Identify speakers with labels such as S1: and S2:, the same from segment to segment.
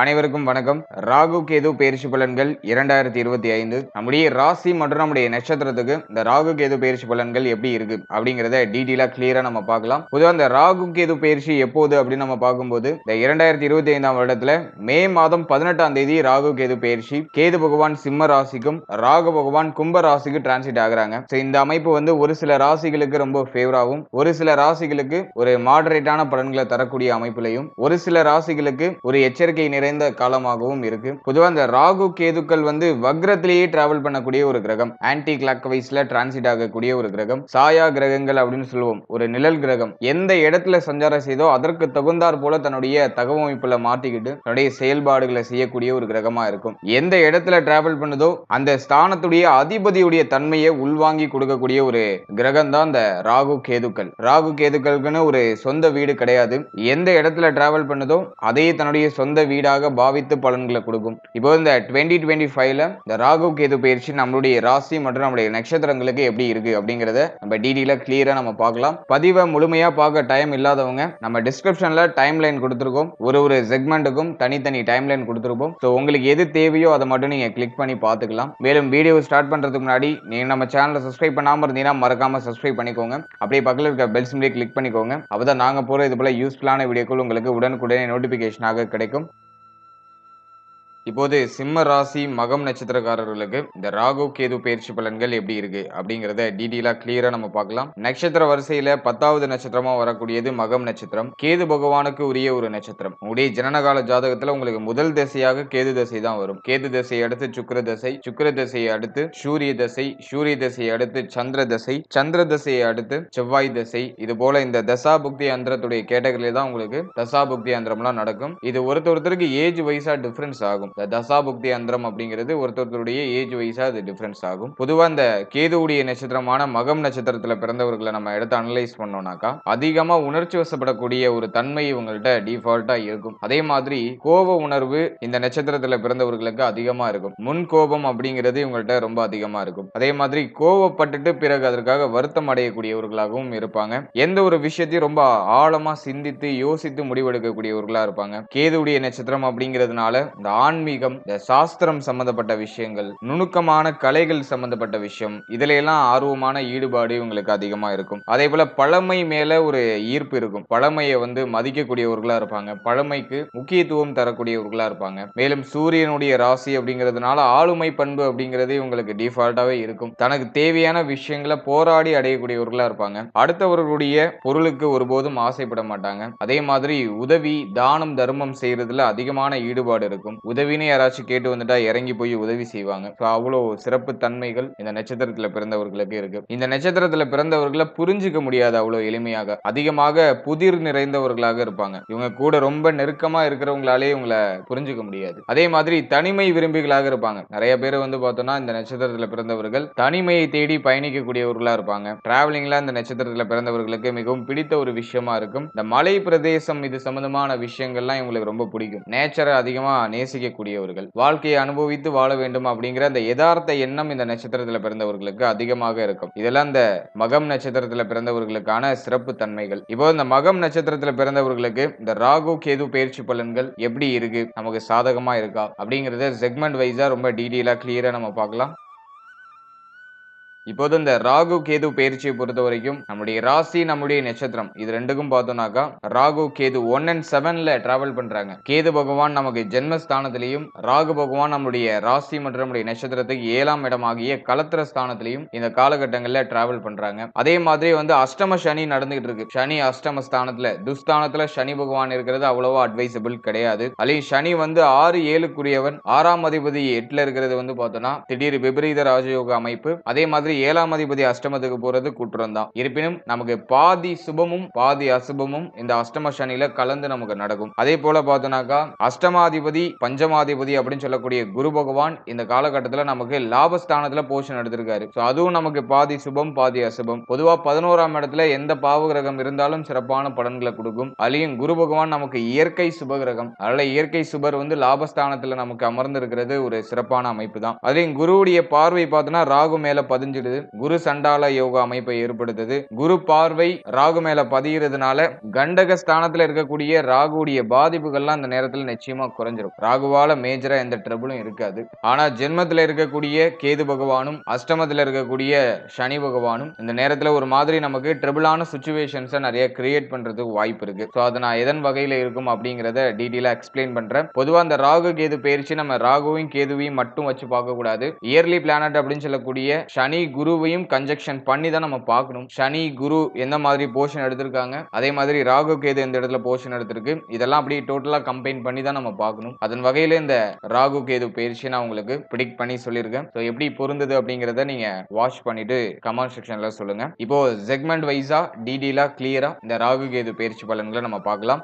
S1: அனைவருக்கும் வணக்கம். ராகு கேது பெயர்ச்சி பலன்கள் 2025 நம்முடைய ராசி மற்றும் நம்முடைய நட்சத்திரத்துக்கு இந்த ராகு கேது பெயர்ச்சி பலன்கள் எப்படி இருக்கு அப்படிங்கறத டீடைலா கிளியரா நம்ம பார்க்கலாம். பொதுவா இந்த ராகு கேது பெயர்ச்சி எப்போது அப்படின்னு நம்ம பார்க்கும்போது இந்த 2025ஆம் வருடத்துல மே மாதம் 18ஆம் தேதி ராகு கேது பெயர்ச்சி. கேது பகவான் சிம்ம ராசிக்கும் ராகு பகவான் கும்ப ராசிக்கு டிரான்சிட் ஆகுறாங்க. இந்த அமைப்பு வந்து ஒரு சில ராசிகளுக்கு ரொம்ப ஃபேவராகவும் ஒரு சில ராசிகளுக்கு ஒரு மாடரேட்டான பலன்களை தரக்கூடிய அமைப்பிலையும் ஒரு சில ராசிகளுக்கு ஒரு எச்சரிக்கை நிறைந்த காலமாகவும் இருக்கு. பொதுவா இந்த ராகு கேதுக்கள் வந்து வக்ரத்திலேயே டிராவல் பண்ணக்கூடிய ஒரு கிரகம், ஆன்டி கிளாக் வைஸ்ல டிரான்சிட் ஆகக்கூடிய ஒரு கிரகம், சாயா கிரகங்கள் அப்படின்னு சொல்லுவோம். ஒரு நிழல் கிரகம் எந்த இடத்துல சஞ்சாரம் செய்தோ அதற்கு தகுந்தாற் போல தன்னுடைய தகவமைப்புல மாட்டிக்கிட்டு தன்னுடைய செயல்பாடுகளை செய்யக்கூடிய ஒரு கிரகமா இருக்கும். எந்த இடத்துல டிராவல் பண்ணுதோ அந்த ஸ்தானத்துடைய அதிபதியுடைய தன்மையை உள்வாங்கி கொடுக்கக்கூடிய ஒரு கிரகம் தான் இந்த ராகு கேதுக்கள். ராகு கேதுக்களுக்குன்னு ஒரு சொந்த வீடு கிடையாது. எந்த இடத்துல டிராவல் பண்ணுதோ அதே தன்னுடைய சொந்த வீடாக பாவித்து பலன்களை கொடுக்கும். இப்போ இந்த 2025ல இந்த ராகு கேது பயிற்சி நம்மளுடைய ராசி மற்றும் நம்மளுடைய நட்சத்திரங்களுக்கு எப்படி இருக்கு அப்படிங்கறத நம்ம டீடைலா கிளியரா நம்ம பார்க்கலாம். பதிவை முழுமையா பார்க்க டைம் இல்லாதவங்க நம்ம டிஸ்கிரிப்ஷன்ல டைம் லைன் கொடுத்திருக்கோம். ஒரு செக்மெண்ட்டுக்கும் தனித்தனி டைம் லைன் கொடுத்திருப்போம். ஸோ உங்களுக்கு எது தேவையோ அதை மட்டும் நீங்க கிளிக் பண்ணி பார்த்துக்கலாம். மேலும் வீடியோ ஸ்டார்ட் பண்றதுக்கு முன்னாடி நீங்க நம்ம சேனலை சப்ஸ்கிரைப் பண்ணாம இருந்தீங்கன்னா மறக்காம சப்ஸ்கிரைப் பண்ணிக்கோங்க. அப்படியே பக்கத்தில் இருக்க பெல் சிம்பிளை கிளிக் பண்ணிக்கோங்க. அப்பதான் நாங்க போற இது போல யூஸ்ஃபுல்லான வீடியோக்கள் உங்களுக்கு உடனுக்குடனே நோட்டிபிகேஷனாக கிடைக்கும். இப்போது சிம்ம ராசி மகம் நட்சத்திரக்காரர்களுக்கு இந்த ராகு கேது பயிற்சி பலன்கள் எப்படி இருக்கு அப்படிங்கறத டீடைலா கிளியரா நம்ம பார்க்கலாம். நட்சத்திர வரிசையில 10வது நட்சத்திரமா வரக்கூடியது மகம் நட்சத்திரம். கேது பகவானுக்கு உரிய ஒரு நட்சத்திரம். உங்களுடைய ஜனனகால ஜாதகத்துல உங்களுக்கு முதல் திசையாக கேது தசை தான் வரும். கேது தசையை அடுத்து சுக்கிர தசை, சுக்கிர தசையை அடுத்து சூரிய தசை, சூரிய தசையை அடுத்து சந்திர தசை, சந்திர தசையை அடுத்து செவ்வாய் தசை. இது போல இந்த தசா புக்தி அந்தரத்துடைய கேட்டகரியில தான் உங்களுக்கு தசா புக்தி அந்தரம்லாம் நடக்கும். இது ஒருத்தருக்கு ஏஜ் வைஸா டிஃபரன்ஸ் ஆகும். தசாபுக்தி அந்தரம் அப்படிங்கிறது ஒருத்தருடைய ஏஜ் வைஸா அது டிஃபரன்ஸ் ஆகும். பொதுவா இந்த கேதுவுடைய நட்சத்திரமான மகம் நட்சத்திரத்துல பிறந்தவர்களை நம்ம எடுத்து அனலைஸ் பண்ணோம்னாக்கா அதிகமா உணர்ச்சி வசப்படக்கூடிய ஒரு தன்மை இவங்கள்ட்ட டிஃபால்ட்டா இருக்கும். அதே மாதிரி கோப உணர்வு இந்த நட்சத்திரத்துல பிறந்தவர்களுக்கு அதிகமா இருக்கும். முன் கோபம் அப்படிங்கிறது இவங்கள்ட்ட ரொம்ப அதிகமா இருக்கும். அதே மாதிரி கோபப்பட்டுட்டு பிறகு அதற்காக வருத்தம் அடையக்கூடியவர்களாகவும் இருப்பாங்க. எந்த ஒரு விஷயத்தையும் ரொம்ப ஆழமா சிந்தித்து யோசித்து முடிவெடுக்கக்கூடியவர்களா இருப்பாங்க. கேதுவுடைய நட்சத்திரம் அப்படிங்கிறதுனால இந்த ஆன்மீகம், இந்த சாஸ்திரம் சம்பந்தப்பட்ட விஷயங்கள், நுணுக்கமான கலைகள் சம்பந்தப்பட்ட விஷயம், இதுல எல்லாம் ஆர்வமான ஈடுபாடு இவங்களுக்கு அதிகமா இருக்கும். அதே போல பழமை மேல ஒரு ஈர்ப்பு இருக்கும். பழமையை வந்து மதிக்கக்கூடியவர்களா இருப்பாங்க. பழமைக்கு முக்கியத்துவம் தரக்கூடியவர்களா இருப்பாங்க. மேலும் சூரியனுடைய ராசி அப்படிங்கிறதுனால ஆளுமை பண்பு அப்படிங்கிறது இவங்களுக்கு டிஃபால்ட்டாவே இருக்கும். தனக்கு தேவையான விஷயங்களை போராடி அடையக்கூடியவர்களா இருப்பாங்க. அடுத்தவர்களுடைய பொருளுக்கு ஒருபோதும் ஆசைப்பட மாட்டாங்க. அதே மாதிரி உதவி, தானம், தர்மம் செய்யறதுல அதிகமான ஈடுபாடு இருக்கும். உதவின்னு யாராச்சும் கேட்டு வந்துட்டா இறங்கி போய் உதவி செய்வாங்க. அவ்வளவு சிறப்பு தன்மைகள் இந்த நட்சத்திரத்துல பிறந்தவர்களுக்கு இருக்கு. இந்த நட்சத்திரத்துல பிறந்தவர்களை புரிஞ்சுக்க முடியாது அவ்வளவு எளிமையாக. அதிகமாக புதிர் நிறைந்தவர்களாக இருப்பாங்க. இவங்க கூட ரொம்ப நெருக்கமா இருக்கிறவங்களாலே இவங்களை புரிஞ்சுக்க முடியாது. அதே மாதிரி தனிமை விரும்பிகளாக இருப்பாங்க. நிறைய பேர் வந்து பார்த்தோம்னா இந்த நட்சத்திரத்துல பிறந்தவர்கள் தனிமையை தேடி பயணிக்கக்கூடியவர்களா இருப்பாங்க. டிராவலிங்ல இந்த நட்சத்திரத்துல பிறந்தவர்களுக்கு மிகவும் பிடித்த ஒரு விஷயமா இருக்கும். இந்த மலை பிரதேசம் இது சம்பந்தமான விஷயங்கள்லாம் இவங்களுக்கு ரொம்ப பிடிக்கும். நேச்சரை அதிகமா நேசிக்கக்கூடியவர்கள், வாழ்க்கையை அனுபவித்து வாழ வேண்டும் அப்படிங்கிற அந்த யதார்த்த எண்ணம் இந்த நட்சத்திரத்துல பிறந்தவர்களுக்கு அதிகமாக இருக்கும். இதெல்லாம் இந்த மகம் நட்சத்திரத்துல பிறந்தவர்களுக்கான சிறப்பு தன்மைகள். இப்போ இந்த மகம் நட்சத்திரத்துல பிறந்தவர்களுக்கு இந்த ராகு கேது பயிற்சி பலன்கள் எப்படி இருக்கு, நமக்கு சாதகமா இருக்கா அப்படிங்கறத செக்மெண்ட் வைஸா ரொம்ப டீடைலா கிளியரா நம்ம பார்க்கலாம். இப்போது இந்த ராகு கேது பயிற்சியை பொறுத்த வரைக்கும் நம்முடைய ராசி நம்முடைய நட்சத்திரம் இது ரெண்டுக்கும் பார்த்தோம்னாக்கா ராகு கேது 1 and 7ல டிராவல் பண்றாங்க. கேது பகவான் நமக்கு ஜென்மஸ்தானத்திலையும் ராகு பகவான் நம்முடைய ராசி மற்றும் நம்முடைய நட்சத்திரத்துக்கு 7ஆம் இடமாகிய கலத்திர ஸ்தானத்திலையும் இந்த காலகட்டங்கள்ல டிராவல் பண்றாங்க. அதே மாதிரி வந்து அஷ்டம சனி நடந்துகிட்டு இருக்கு. சனி அஷ்டம ஸ்தானத்துல துஸ்தானத்துல சனி பகவான் இருக்கிறது அவ்வளவா அட்வைசபிள் கிடையாது. அதுலயும் சனி வந்து 6-7க்குரியவன், 6ஆம் அதிபதி 8ல இருக்கிறது வந்து பார்த்தோம்னா திடீர் விபரீத ராஜயோக அமைப்பு. அதே மாதிரி 7ஆம் அதிபதி அஷ்டமத்துக்கு போறது குற்றம் தான். இருப்பினும் நமக்கு பாதி சுபமும் பாதி அசுபமும் இந்த அஷ்டம சனியில கலந்து நமக்கு நடக்கும். அதே போல பார்த்தோம்னாக்கா அஷ்டமாதிபதி பஞ்சமாதிபதி அப்படின்னு சொல்லக்கூடிய குரு பகவான் இந்த காலகட்டத்தில் நமக்கு லாபஸ்தானத்துல போஷன் எடுத்திருக்காரு. அதுவும் நமக்கு பாதி சுபம் பாதி அசுபம். பொதுவா 11ஆம் இடத்துல எந்த பாவ கிரகம் இருந்தாலும் சிறப்பான பலன்களை கொடுக்கும். அதையும் குரு பகவான் நமக்கு இயற்கை சுப கிரகம். அதனால இயற்கை சுபர் வந்து லாபஸ்தானத்துல நமக்கு அமர்ந்து இருக்கிறது ஒரு சிறப்பான அமைப்பு தான். அதையும் குருவுடைய பார்வை பார்த்தோம்னா ராகு மேல பதிஞ்சு குறைச்சிடுது. குரு சண்டால யோக அமைப்பை ஏற்படுத்துது. குரு பார்வை ராகு மேல பதியறதுனால கண்டக ஸ்தானத்துல இருக்கக்கூடிய ராகுடைய பாதிப்புகள்லாம் அந்த நேரத்துல நிச்சயமா குறைஞ்சிரும். ராகுவால மேஜரா எந்த ட்ரபிளும் இருக்காது. ஆனா ஜென்மத்துல இருக்கக்கூடிய கேது பகவானும் அஷ்டமத்துல இருக்கக்கூடிய சனி பகவானும் இந்த நேரத்துல ஒரு மாதிரி நமக்கு ட்ரபிளான சிச்சுவேஷன்ஸை நிறைய கிரியேட் பண்றதுக்கு வாய்ப்பு இருக்கு. ஸோ அதை நான் எதன் வகையில இருக்கும் அப்படிங்கிறத டீட்டெயிலா எக்ஸ்பிளைன் பண்றேன். பொதுவா அந்த ராகு கேது பயிற்சி நம்ம ராகுவையும் கேதுவையும் மட்டும் வச்சு பார்க்க கூடாது. இயர்லி பிளானட் அப்படின்னு சொல்லக்கூடிய சனி குருவையும் கன்ஜெக்ஷன் பண்ணி தான் நம்ம பார்க்கணும். சனி குரு எந்த மாதிரி போர்ஷன் எடுத்திருக்காங்க, அதே மாதிரி ராகு கேது எந்த இடத்துல போர்ஷன் எடுத்திருக்கு, இதெல்லாம் அப்படியே டோட்டலா கம்பைன் பண்ணி தான் நம்ம பார்க்கணும். அதன் வகையில இந்த ராகு கேது பயிற்சி நான் உங்களுக்கு பிடிக் பண்ணி சொல்லியிருக்கேன். ஸோ எப்படி பொருந்தது அப்படிங்கிறத நீங்க வாட்ச் பண்ணிட்டு கமெண்ட் செக்ஷன்ல சொல்லுங்க. இப்போ செக்மெண்ட் வைஸா டீடெயிலா கிளியரா இந்த ராகு கேது பயிற்சி பலன்களை நம்ம பார்க்கலாம்.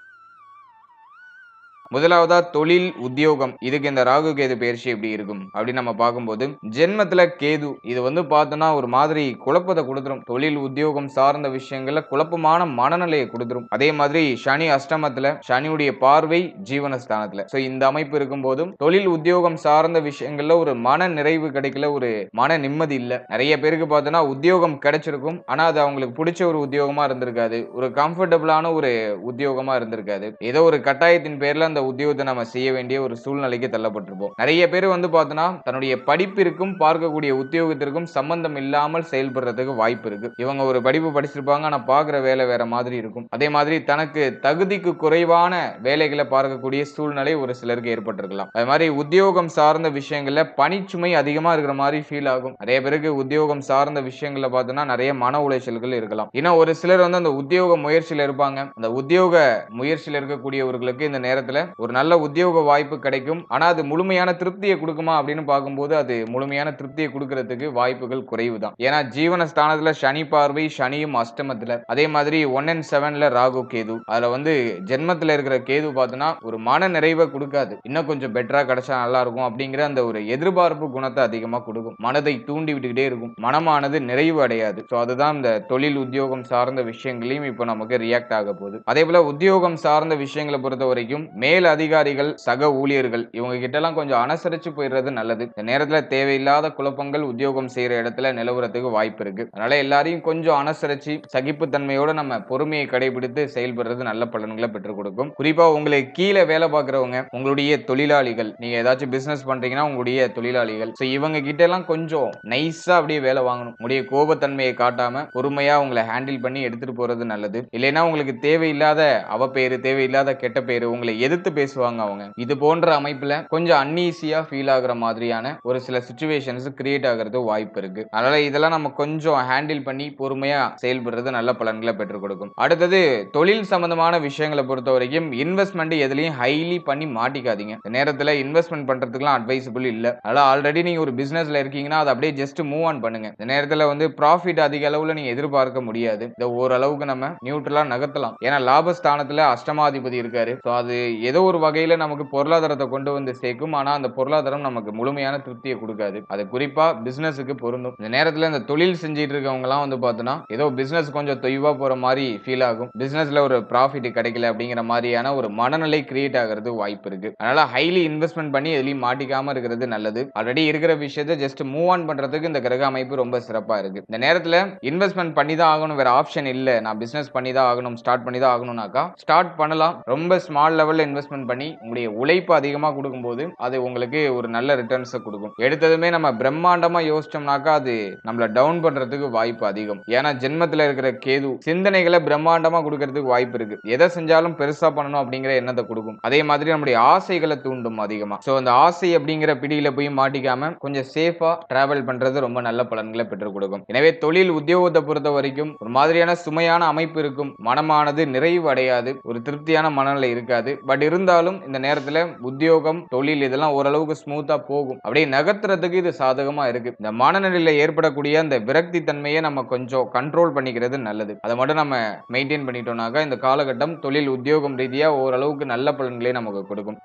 S1: முதலாவதா தொழில் உத்தியோகம், இதுக்கு இந்த ராகு கேது பயிற்சி எப்படி இருக்கும் அப்படின்னு நம்ம பார்க்கும்போது ஜென்மத்துல கேது இது வந்து பார்த்தோம்னா ஒரு மாதிரி குழப்பத்தை கொடுத்துரும். தொழில் உத்தியோகம் சார்ந்த விஷயங்கள்ல குழப்பமான மனநிலையை கொடுத்துரும். அதே மாதிரி சனி அஷ்டமத்துல, சனியுடைய பார்வை ஜீவனஸ்தானத்துல. சோ இந்த அமைப்பு இருக்கும் போதும் தொழில் உத்தியோகம் சார்ந்த விஷயங்கள்ல ஒரு மன நிறைவு கிடைக்கல, ஒரு மன நிம்மதி இல்ல. நிறைய பேருக்கு பார்த்தோம்னா உத்தியோகம் கிடைச்சிருக்கும், ஆனா அது அவங்களுக்கு பிடிச்ச ஒரு உத்தியோகமா இருந்திருக்காது, ஒரு கம்ஃபர்டபுளான ஒரு உத்தியோகமா இருந்திருக்காது. ஏதோ ஒரு கட்டாயத்தின் பேர்ல உத்தியோகத்தை நம்ம செய்ய வேண்டிய ஒரு சூழ்நிலைக்கு தள்ளப்பட்டிருப்போம். நிறைய பேர் வந்து பார்த்தோம்னா தன்னுடைய படிப்பிற்கும் பார்க்கக்கூடிய உத்தியோகத்திற்கும் சம்பந்தம் இல்லாமல் செயல்படுறதுக்கு வாய்ப்பு இருக்கு. இவங்க ஒரு படிப்பு படிச்சிருப்பாங்க, ஆனா பார்க்குற வேலை வேற மாதிரி இருக்கும். அதே மாதிரி தனக்கு தகுதிக்கு குறைவான வேலைகளை பார்க்கக்கூடிய சூழ்நிலை ஒரு சிலருக்கு ஏற்பட்டிருக்கலாம். அது மாதிரி உத்தியோகம் சார்ந்த விஷயங்கள்ல பணிச்சுமை அதிகமா இருக்கிற மாதிரி ஃபீல் ஆகும். நிறைய பேருக்கு உத்தியோகம் சார்ந்த விஷயங்கள்ல பார்த்தோம்னா நிறைய மன உளைச்சல்கள் இருக்கலாம். இன்னும் ஒரு சிலர் வந்து அந்த உத்தியோக முயற்சியில இருப்பாங்க. அந்த உத்தியோக முயற்சியில இருக்கக்கூடியவர்களுக்கு இந்த நேரத்துல ஒரு நல்ல உத்தியோக வாய்ப்பு கிடைக்கும். ஆனா அது முழுமையான திருப்தியை கொடுக்குமா அப்படின்னு பார்க்கும்போது அது முழுமையான திருப்தியை கொடுக்கிறதுக்கு வாய்ப்புகள் குறைவு தான். ஏன்னா ஜீவன ஸ்தானத்துல சனி பார்வை, சனியும் அஷ்டமத்துல, அதே மாதிரி 1 and 7ல ராகு கேது. அதுல வந்து ஜென்மத்துல இருக்கிற கேது பார்த்தோம்னா ஒரு மன நிறைவை கொடுக்காது. இன்னும் கொஞ்சம் பெட்டரா கிடைச்சா நல்லா இருக்கும் அப்படிங்கிற அந்த ஒரு எதிர்பார்ப்பு குணத்தை அதிகமா கொடுக்கும். மனதை தூண்டி விட்டுக்கிட்டே இருக்கும். மனமானது நிறைவு அடையாது. ஸோ அதுதான் இந்த தொழில் உத்தியோகம் சார்ந்த விஷயங்களையும் இப்போ நமக்கு ரியாக்ட் ஆக போகுது. அதே போல உத்தியோகம் சார்ந்த விஷயங்களை பொறுத்த வரைக்கும் மேல் அதிகாரிகள், சக ஊழியர்கள் இவங்க கிட்ட எல்லாம் கொஞ்சம் அனுசரிச்சு போயிடுறது நல்லது. இந்த நேரத்துல தேவையில்லாத குழப்பங்கள் உத்தியோகம் செய்யற இடத்துல நிலவுறதுக்கு வாய்ப்பு இருக்கு. அதனால எல்லாரையும் கொஞ்சம் அனுசரிச்சு சகிப்புத்தன்மையோட நம்ம பொறுமையை கடைபிடித்து செயல்படுறது நல்ல பலன்களை பெற்றுக் கொடுக்கும். குறிப்பா உங்களுக்கு கீழே வேலை பார்க்கிறவங்க, உங்களுடைய தொழிலாளிகள், நீங்க ஏதாச்சும் பிசினஸ் பண்றீங்கன்னா உங்களுடைய தொழிலாளிகள், இவங்க கிட்ட எல்லாம் கொஞ்சம் நைஸா அப்படியே வேலை வாங்கணும். உங்களுடைய கோபத்தன்மையை காட்டாம பொறுமையா உங்களை ஹேண்டில் பண்ணி எடுத்துட்டு போறது நல்லது. இல்லைன்னா உங்களுக்கு தேவையில்லாத அவப்பேரு, தேவையில்லாத கெட்ட பேரு, உங்களை எதிர்த்து பேசுவாங்க அவங்க. இது போன்ற அமைப்புல கொஞ்சம் அன்ஈசியா ஃபீல் ஆகுற மாதிரியான ஒரு சில சிச்சுவேஷன்ஸ் கிரியேட் ஆகிறது வாய்ப்பு இருக்கு. அதனால இதெல்லாம் நம்ம கொஞ்சம் ஹேண்டில் பண்ணி பொறுமையா செயல்படுறது நல்ல பலன்களை பெற்றுக் கொடுக்கும். அடுத்தது தொழில் சம்பந்தமான விஷயங்களை பொறுத்த வரைக்கும் இன்வெஸ்ட்மெண்ட் எதுலயும் ஹைலி பண்ணி மாட்டிக்காதீங்க. இந்த நேரத்துல இன்வெஸ்ட்மெண்ட் பண்றதுக்குலாம் அட்வைசபிள் இல்ல. அதனால ஆல்ரெடி நீங்க ஒரு பிசினஸ்ல இருக்கீங்கன்னா அதை அப்படியே ஜஸ்ட் மூவ் ஆன் பண்ணுங்க. இந்த நேரத்துல வந்து ப்ராஃபிட் அதிக அளவுல நீங்க எதிர்பார்க்க முடியாது. இந்த ஓரளவுக்கு நம்ம நியூட்ரலா நகர்த்தலாம். ஏன்னா லாபஸ்தானத்துல அஷ்டமாதிபதி இருக்காரு. அது ஏதோ ஒரு வகையில நமக்கு பொருளாதாரத்தை கொண்டு வந்து சேர்க்கும். ஆனா அந்த பொருளாதாரம் நமக்கு முழுமையான திருப்தியை கொடுக்காது. அது குறிப்பா பிசினஸுக்கு பொருந்தும். இந்த நேரத்துல இந்த தொழில் செஞ்சிட்டு இருக்கவங்க எல்லாம் வந்து பார்த்தோம்னா ஏதோ பிசினஸ் கொஞ்சம் தொய்வா போற மாதிரி ஃபீல் ஆகும். பிசினஸ்ல ஒரு ப்ராஃபிட் கிடைக்கல அப்படிங்கிற மாதிரியான ஒரு மனநிலை கிரியேட் ஆகிறது வாய்ப்பு இருக்கு. அதனால ஹைலி இன்வெஸ்ட்மெண்ட் பண்ணி எதுலையும் மாட்டிக்காம இருக்கிறது நல்லது. ஆல்ரெடி இருக்கிற விஷயத்தை ஜஸ்ட் மூவ் ஆன் பண்றதுக்கு இந்த கிரக அமைப்பு ரொம்ப சிறப்பா இருக்கு. இந்த நேரத்துல இன்வெஸ்ட்மெண்ட் பண்ணி தான் ஆகணும், வேற ஆப்ஷன் இல்ல, நான் பிசினஸ் பண்ணி தான் ஆகணும், ஸ்டார்ட் பண்ணி தான் ஆகணும்னாக்கா ஸ்டார்ட் பண்ணலாம். ரொம்ப ஸ்மால் லெவல்ல இன்வெஸ்ட்மெண்ட் பண்ணி உங்களுடைய உழைப்பு அதிகமா கொடுக்கும்போது அது உங்களுக்கு ஒரு நல்ல ரிட்டர்ன்ஸ் கொடுக்கும். எடுத்ததுமே நம்ம பிரம்மாண்டமா யோசிச்சோம்னாக்கா அது நம்மள டவுன் பண்றதுக்கு வாய்ப்பு அதிகம். ஏன்னா ஜென்மத்துல இருக்கிற கேது சிந்தனைகளை பிரம்மாண்டமா கொடுக்கறதுக்கு வாய்ப்பு இருக்கு. எதை செஞ்சாலும் பெருசா பண்ணணும் அப்படிங்கிற எண்ணத்தை கொடுக்கும். அதே மாதிரி நம்முடைய ஆசைகளை தூண்டும் அதிகமா. சோ அந்த ஆசை அப்படிங்கிற பிடியில போய் மாட்டிக்காம கொஞ்சம் சேஃபா டிராவல் பண்றது ரொம்ப நல்ல பலன்களை பெற்றுக் கொடுக்கும். எனவே தொழில் உத்தியோகத்தை பொறுத்த வரைக்கும் ஒரு மாதிரியான சுமையான அமைப்பு இருக்கும். மனமானது நிறைவு அடையாது, ஒரு திருப்தியான மனநிலை இருக்காது. பட் இருந்தாலும் இந்த நேரத்துல உத்தியோகம், தொழில் இதெல்லாம் ஓரளவுக்கு ஸ்மூத்தா போகும். அப்படியே நகர்த்துறதுக்கு இது சாதகமா இருக்கு. இந்த மனநிலையில ஏற்படக்கூடிய அந்த விரக்தி தன்மையை நம்ம கொஞ்சம் கண்ட்ரோல் பண்ணிக்கிறது நல்லது. அதை மட்டும் நம்ம மெயின்டைன் பண்ணிட்டோம்னாக்கா இந்த காலகட்டம் தொழில் உத்தியோகம் ரீதியா ஓரளவுக்கு நல்ல பலன்களை நமக்கு கொடுக்கும்.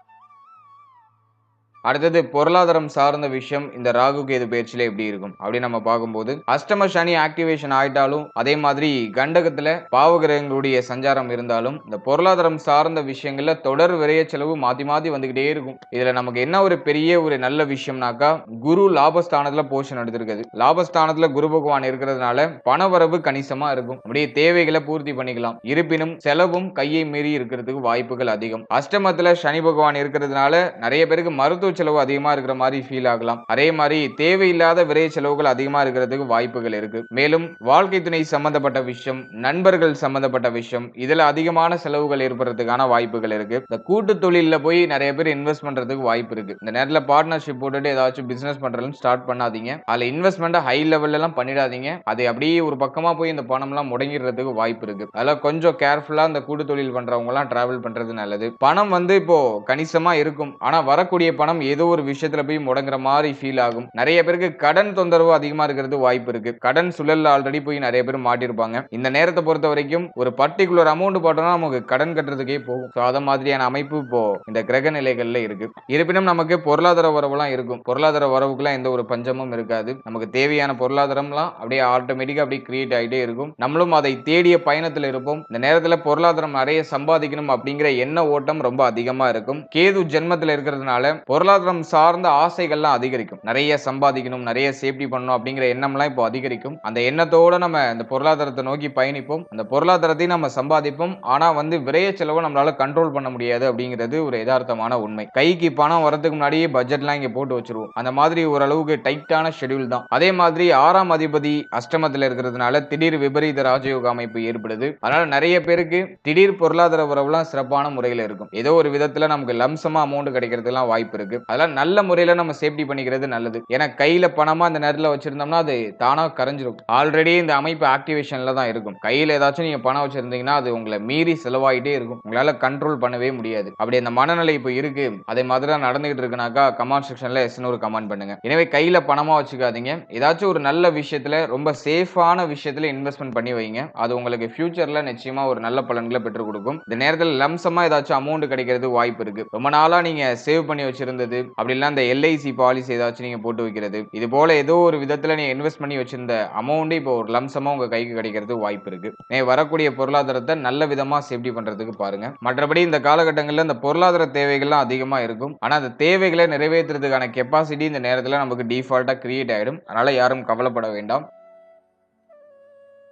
S1: அடுத்தது பொருளாதாரம் சார்ந்த விஷயம் இந்த ராகு கேது பயிற்சியில எப்படி இருக்கும் அப்படின்னு நம்ம பார்க்கும்போது, அஷ்டம சனி ஆக்டிவேஷன் ஆயிட்டாலும், அதே மாதிரி கண்டகத்துல பாவகிரகங்களுடைய சஞ்சாரம் இருந்தாலும், இந்த பொருளாதாரம் சார்ந்த விஷயங்கள்ல தொடர் விரைய செலவு மாத்தி மாத்தி வந்துகிட்டே இருக்கும். இதுல நமக்கு என்ன ஒரு பெரிய ஒரு நல்ல விஷயம்னாக்கா, குரு லாபஸ்தானத்துல போஷன் எடுத்திருக்குது. லாபஸ்தானத்துல குரு பகவான் இருக்கிறதுனால பணவரவு கணிசமா இருக்கும். அப்படியே தேவைகளை பூர்த்தி பண்ணிக்கலாம். இருப்பினும் செலவும் கையை மீறி இருக்கிறதுக்கு வாய்ப்புகள் அதிகம். அஷ்டமத்துல சனி பகவான் இருக்கிறதுனால நிறைய பேருக்கு மருத்துவ செலவு அதிகமா இருக்கிற மாதிரி ஃபீல் ஆகலாம். அதே மாதிரி தேவையில்லாத விரை செலவுகள் அதிகமா இருக்கிறதுக்கு வாய்ப்புகள் இருக்கு. மேலும் வாழ்க்கை துணை சம்பந்தப்பட்ட விஷயம், நண்பர்கள் சம்பந்தப்பட்ட விஷயம், இதுல அதிகமான செலவுகள் ஏற்படுறதுக்கான வாய்ப்புகள் இருக்கு. இந்த கூட்டு தொழில போய் நிறைய பேர் இன்வெஸ்ட் பண்றதுக்கு வாய்ப்பு இருக்கு. இந்த நேரத்துல பார்ட்னர்ஷிப் போட்டுட்டு ஏதாச்சும் பிசினஸ் பண்றதுன்னு ஸ்டார்ட் பண்ணாதீங்க. அதுல இன்வெஸ்ட்மெண்ட் ஹை லெவல்ல எல்லாம் பண்ணிடாதீங்க. அது அப்படியே ஒரு பக்கமா போய் இந்த பணம் எல்லாம் முடங்கிடுறதுக்கு வாய்ப்பு இருக்கு. அதெல்லாம் கொஞ்சம் கேர்ஃபுல்லா இந்த கூட்டு தொழில் பண்றவங்க எல்லாம் டிராவல் பண்றது நல்லது. பணம் இப்போ கணிசமா இருக்கும். ஆனா வரக்கூடிய பணம் ஏதோ ஒரு விஷயத்துல போய் முடங்குற மாதிரி ஃபீல் ஆகும். நிறைய பேருக்கு கடன் தொந்தரவு அதிகமா இருக்கிறது வாய்ப்பு இருக்கு. கடன் சுழல்ல ஆல்ரெடி போய் நிறைய பேர் மாட்டிருப்பாங்க. இந்த நேரத்தை பொறுத்த வரைக்கும் ஒரு பர்டிகுலர் அமௌண்ட் போட்டோம்னா நமக்கு கடன் கட்டுறதுக்கே போகும். அத மாதிரியான அமைப்பு இப்போ இந்த கிரக நிலைகள்ல இருக்கு. இருப்பினும் நமக்கு பொருளாதார வரவுலாம் இருக்கும். பொருளாதார வரவுக்குலாம் எந்த ஒரு பஞ்சமும் இருக்காது. நமக்கு தேவையான பொருளாதாரம்லாம் அப்படியே ஆட்டோமேட்டிக்கா அப்படியே கிரியேட் ஆகிட்டே இருக்கும். நம்மளும் அதை தேடிய பயணத்தில் இருப்போம். இந்த நேரத்துல பொருளாதாரம் நிறைய சம்பாதிக்கணும் அப்படிங்கிற எண்ண ஓட்டம் ரொம்ப அதிகமா இருக்கும். கேது ஜென்மத்தில் இருக்கிறதுனால பொருளாதாரம் சார்ந்த ஆசைகள்லாம் அதிகரிக்கும். நிறைய சம்பாதிக்கணும், நிறைய சேஃப்டி பண்ணணும் அப்படிங்கிற எண்ணம்லாம் இப்போ அதிகரிக்கும். அந்த எண்ணத்தோட நம்ம இந்த பொருளாதாரத்தை நோக்கி பயணிப்போம். அந்த பொருளாதாரத்தை நம்ம சம்பாதிப்போம். ஆனா விரைய செலவை நம்மளால கண்ட்ரோல் பண்ண முடியாது அப்படிங்கிறது ஒரு யதார்த்தமான உண்மை. கைக்கு பணம் வரதுக்கு முன்னாடியே பட்ஜெட்லாம் இங்க போட்டு வச்சிருவோம். அந்த மாதிரி ஓரளவுக்கு டைட்டான ஷெட்யூல் தான். அதே மாதிரி 6ஆம் அதிபதி அஷ்டமத்தில் இருக்கிறதுனால திடீர் விபரீத ராஜயோக அமைப்பு ஏற்படுது. அதனால நிறைய பேருக்கு திடீர் பொருளாதார வரவுலாம் சிறப்பான முறையில் இருக்கும். ஏதோ ஒரு விதத்துல நமக்கு லம்சமா அமௌண்ட் கிடைக்கிறதுலாம் வாய்ப்பு இருக்கு. அதெல்லாம் நல்ல முறையில நம்ம சேஃப்டி பண்ணிக்கிறது நல்லது. ஏன்னா கையில பணமா இந்த நேரத்துல வச்சிருந்தோம்னா அது தானா கரைஞ்சிரும். ஆல்ரெடி இந்த அமைப்பு ஆக்டிவேஷன்ல தான் இருக்கும். கையில ஏதாச்சும் நீங்க பணம் வச்சிருந்தீங்கன்னா அது உங்களை மீறி செலவாயிட்டே இருக்கும். உங்களால கண்ட்ரோல் பண்ணவே முடியாது. அப்படி அந்த மனநிலை இப்போ இருக்கு. அதே மாதிரி தான் நடந்துகிட்டு இருக்குனாக்கா கமெண்ட் செக்ஷன்ல எஸ்னு ஒரு கமெண்ட் பண்ணுங்க. எனவே கையில பணமா வச்சுக்காதீங்க. ஏதாச்சும் ஒரு நல்ல விஷயத்துல ரொம்ப சேஃபான விஷயத்துல இன்வெஸ்ட்மெண்ட் பண்ணி வைங்க. அது உங்களுக்கு ஃபியூச்சர்ல நிச்சயமா ஒரு நல்ல பலன்களை பெற்றுக் கொடுக்கும். இந்த நேரத்தில் லம்சமா ஏதாச்சும் அமௌண்ட் கிடைக்கிறது வாய்ப்பு இருக்கு. ரொம்ப நாளா நீங்க சேவ் பண்ணி வச்சிருந்தது அப்படி இல்ல அந்த எல்ஐசி பாலிசி ஏதாச்சும் நீங்க போட்டு வைக்கிறது இது போல ஏதோ ஒரு விதத்துல நீங்க இன்வெஸ்ட் பண்ணி வச்சிருந்த அமௌண்ட் இப்போ ஒரு லம்சமா உங்க கைக்கு கிடைக்கிறது வாய்ப்பு இருக்கு. வரக்கூடிய பொருளாதாரத்தை நல்ல விதமா சேஃப்டி பண்றதுக்கு பாருங்க. மற்றபடி இந்த காலகட்டங்களில் இந்த பொருளாதார தேவைகள்லாம் அதிகமா இருக்கும். ஆனா அந்த தேவைகளை நிறைவேற்றுறதுக்கான கெப்பாசிட்டி இந்த நேரத்துல நமக்கு டிஃபால்ட்டா கிரியேட் ஆயிடும். அதனால யாரும் கவலைப்பட வேண்டாம்.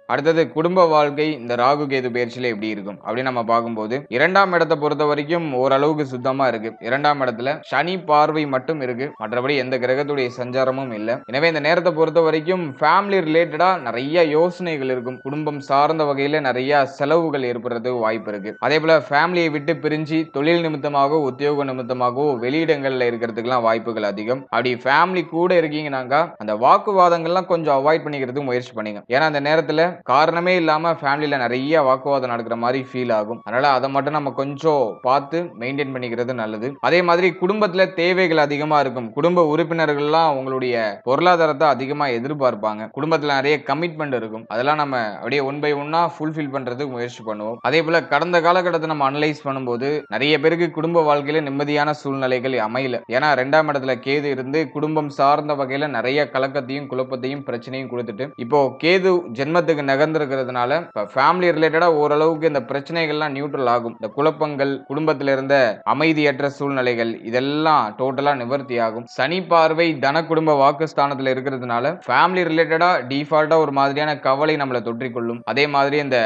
S1: அடுத்தது குடும்ப வாழ்க்கை இந்த ராகு கேது பயிற்சியில எப்படி இருக்கும் அப்படின்னு நம்ம பார்க்கும்போது 2ஆம் இடத்தை பொறுத்த வரைக்கும் ஓரளவுக்கு சுத்தமா இருக்கு. 2ஆம் இடத்துல சனி பார்வை மட்டும் இருக்கு. மற்றபடி எந்த கிரகத்துடைய சஞ்சாரமும் இல்லை. எனவே இந்த நேரத்தை பொறுத்த வரைக்கும் ஃபேமிலி ரிலேட்டடா நிறைய யோசனைகள் இருக்கும். குடும்பம் சார்ந்த வகையில நிறைய செலவுகள் ஏற்படுறதுக்கு வாய்ப்பு இருக்கு. அதே போல ஃபேமிலியை விட்டு பிரிஞ்சு தொழில் நிமித்தமாகவோ உத்தியோக நிமித்தமாகவோ வெளியிடங்கள்ல இருக்கிறதுக்குலாம் வாய்ப்புகள் அதிகம். அப்படி ஃபேமிலி கூட இருக்கீங்கன்னாக்கா அந்த வாக்குவாதங்கள்லாம் கொஞ்சம் அவாய்ட் பண்ணிக்கிறதுக்கு முயற்சி பண்ணுங்க. ஏன்னா அந்த நேரத்துல காரணமே இல்லாம ஃபேமிலில நிறைய வாக்குவாதம் நடக்கிற மாதிரி ஃபீல் ஆகும். அதனால அதை மட்டும் நம்ம கொஞ்சம் பார்த்து மெயின்டைன் பண்ணிக்கிறது நல்லது. அதே மாதிரி குடும்பத்துல தேவைகள் அதிகமா இருக்கும். குடும்ப உறுப்பினர்கள்லாம் உங்களுடைய பொருளாதாரத்தை அதிகமா எதிர்பார்ப்பாங்க. குடும்பத்துல நிறைய கமிட்மெண்ட் இருக்கும். அதெல்லாம் நம்ம அப்படியே ஒன் பை ஒன்னா ஃபுல்ஃபில் பண்றதுக்கு முயற்சி பண்ணுவோம். அதே போல கடந்த காலகட்டத்தை நம்ம அனலைஸ் பண்ணும்போது நிறைய பேருக்கு குடும்ப வாழ்க்கையில நிம்மதியான சூழ்நிலைகள் அமையல. ஏன்னா 2ஆம் இடத்துல கேது இருந்து குடும்பம் சார்ந்த வகையில நிறைய கலக்கத்தையும் குழப்பத்தையும் பிரச்சனையும் கொடுத்துட்டு இப்போ கேது ஜென்மத்துக்கு நகர்ந்திருக்கிறதுனால ஃபேமிலி ரிலேட்டடா ஓரளவுக்கு இந்த பிரச்சனைகள்லாம் நியூட்ரல் ஆகும். இந்த குழப்பங்கள் குடும்பத்தில் இருந்த அமைதியற்ற சூழ்நிலைகள் இதெல்லாம் டோட்டலா நிவர்த்தி ஆகும். சனி பார்வை தன குடும்ப வாக்குஸ்தானத்துல இருக்கிறதுனால ஃபேமிலி ரிலேட்டடா டிஃபால்ட்டா ஒரு மாதிரியான கவலை நம்மளை தொற்றிக்கொள்ளும். அதே மாதிரி இந்த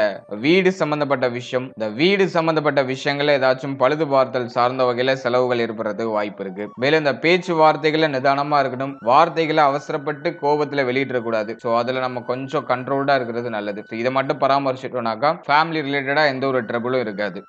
S1: வீடு சம்பந்தப்பட்ட விஷயம் இந்த வீடு சம்பந்தப்பட்ட விஷயங்களை ஏதாச்சும் பழுது பார்த்தல் சார்ந்த வகையில செலவுகள் ஏற்படுறதுக்கு வாய்ப்பு இருக்கு. மேலும் இந்த பேச்சு வார்த்தைகளை நிதானமா இருக்கணும். வார்த்தைகளை அவசரப்பட்டு கோபத்துல வெளியிடக்கூடாது. சோ அதுல நம்ம கொஞ்சம் கண்ட்ரோல்டா இருக்கிறது நல்லது. இதை மட்டும் பராமரிச்சிட்டோம்னாக்கா ஃபேமிலி ரிலேட்டடா எந்த ஒரு ட்ரபிளும் இருக்காது.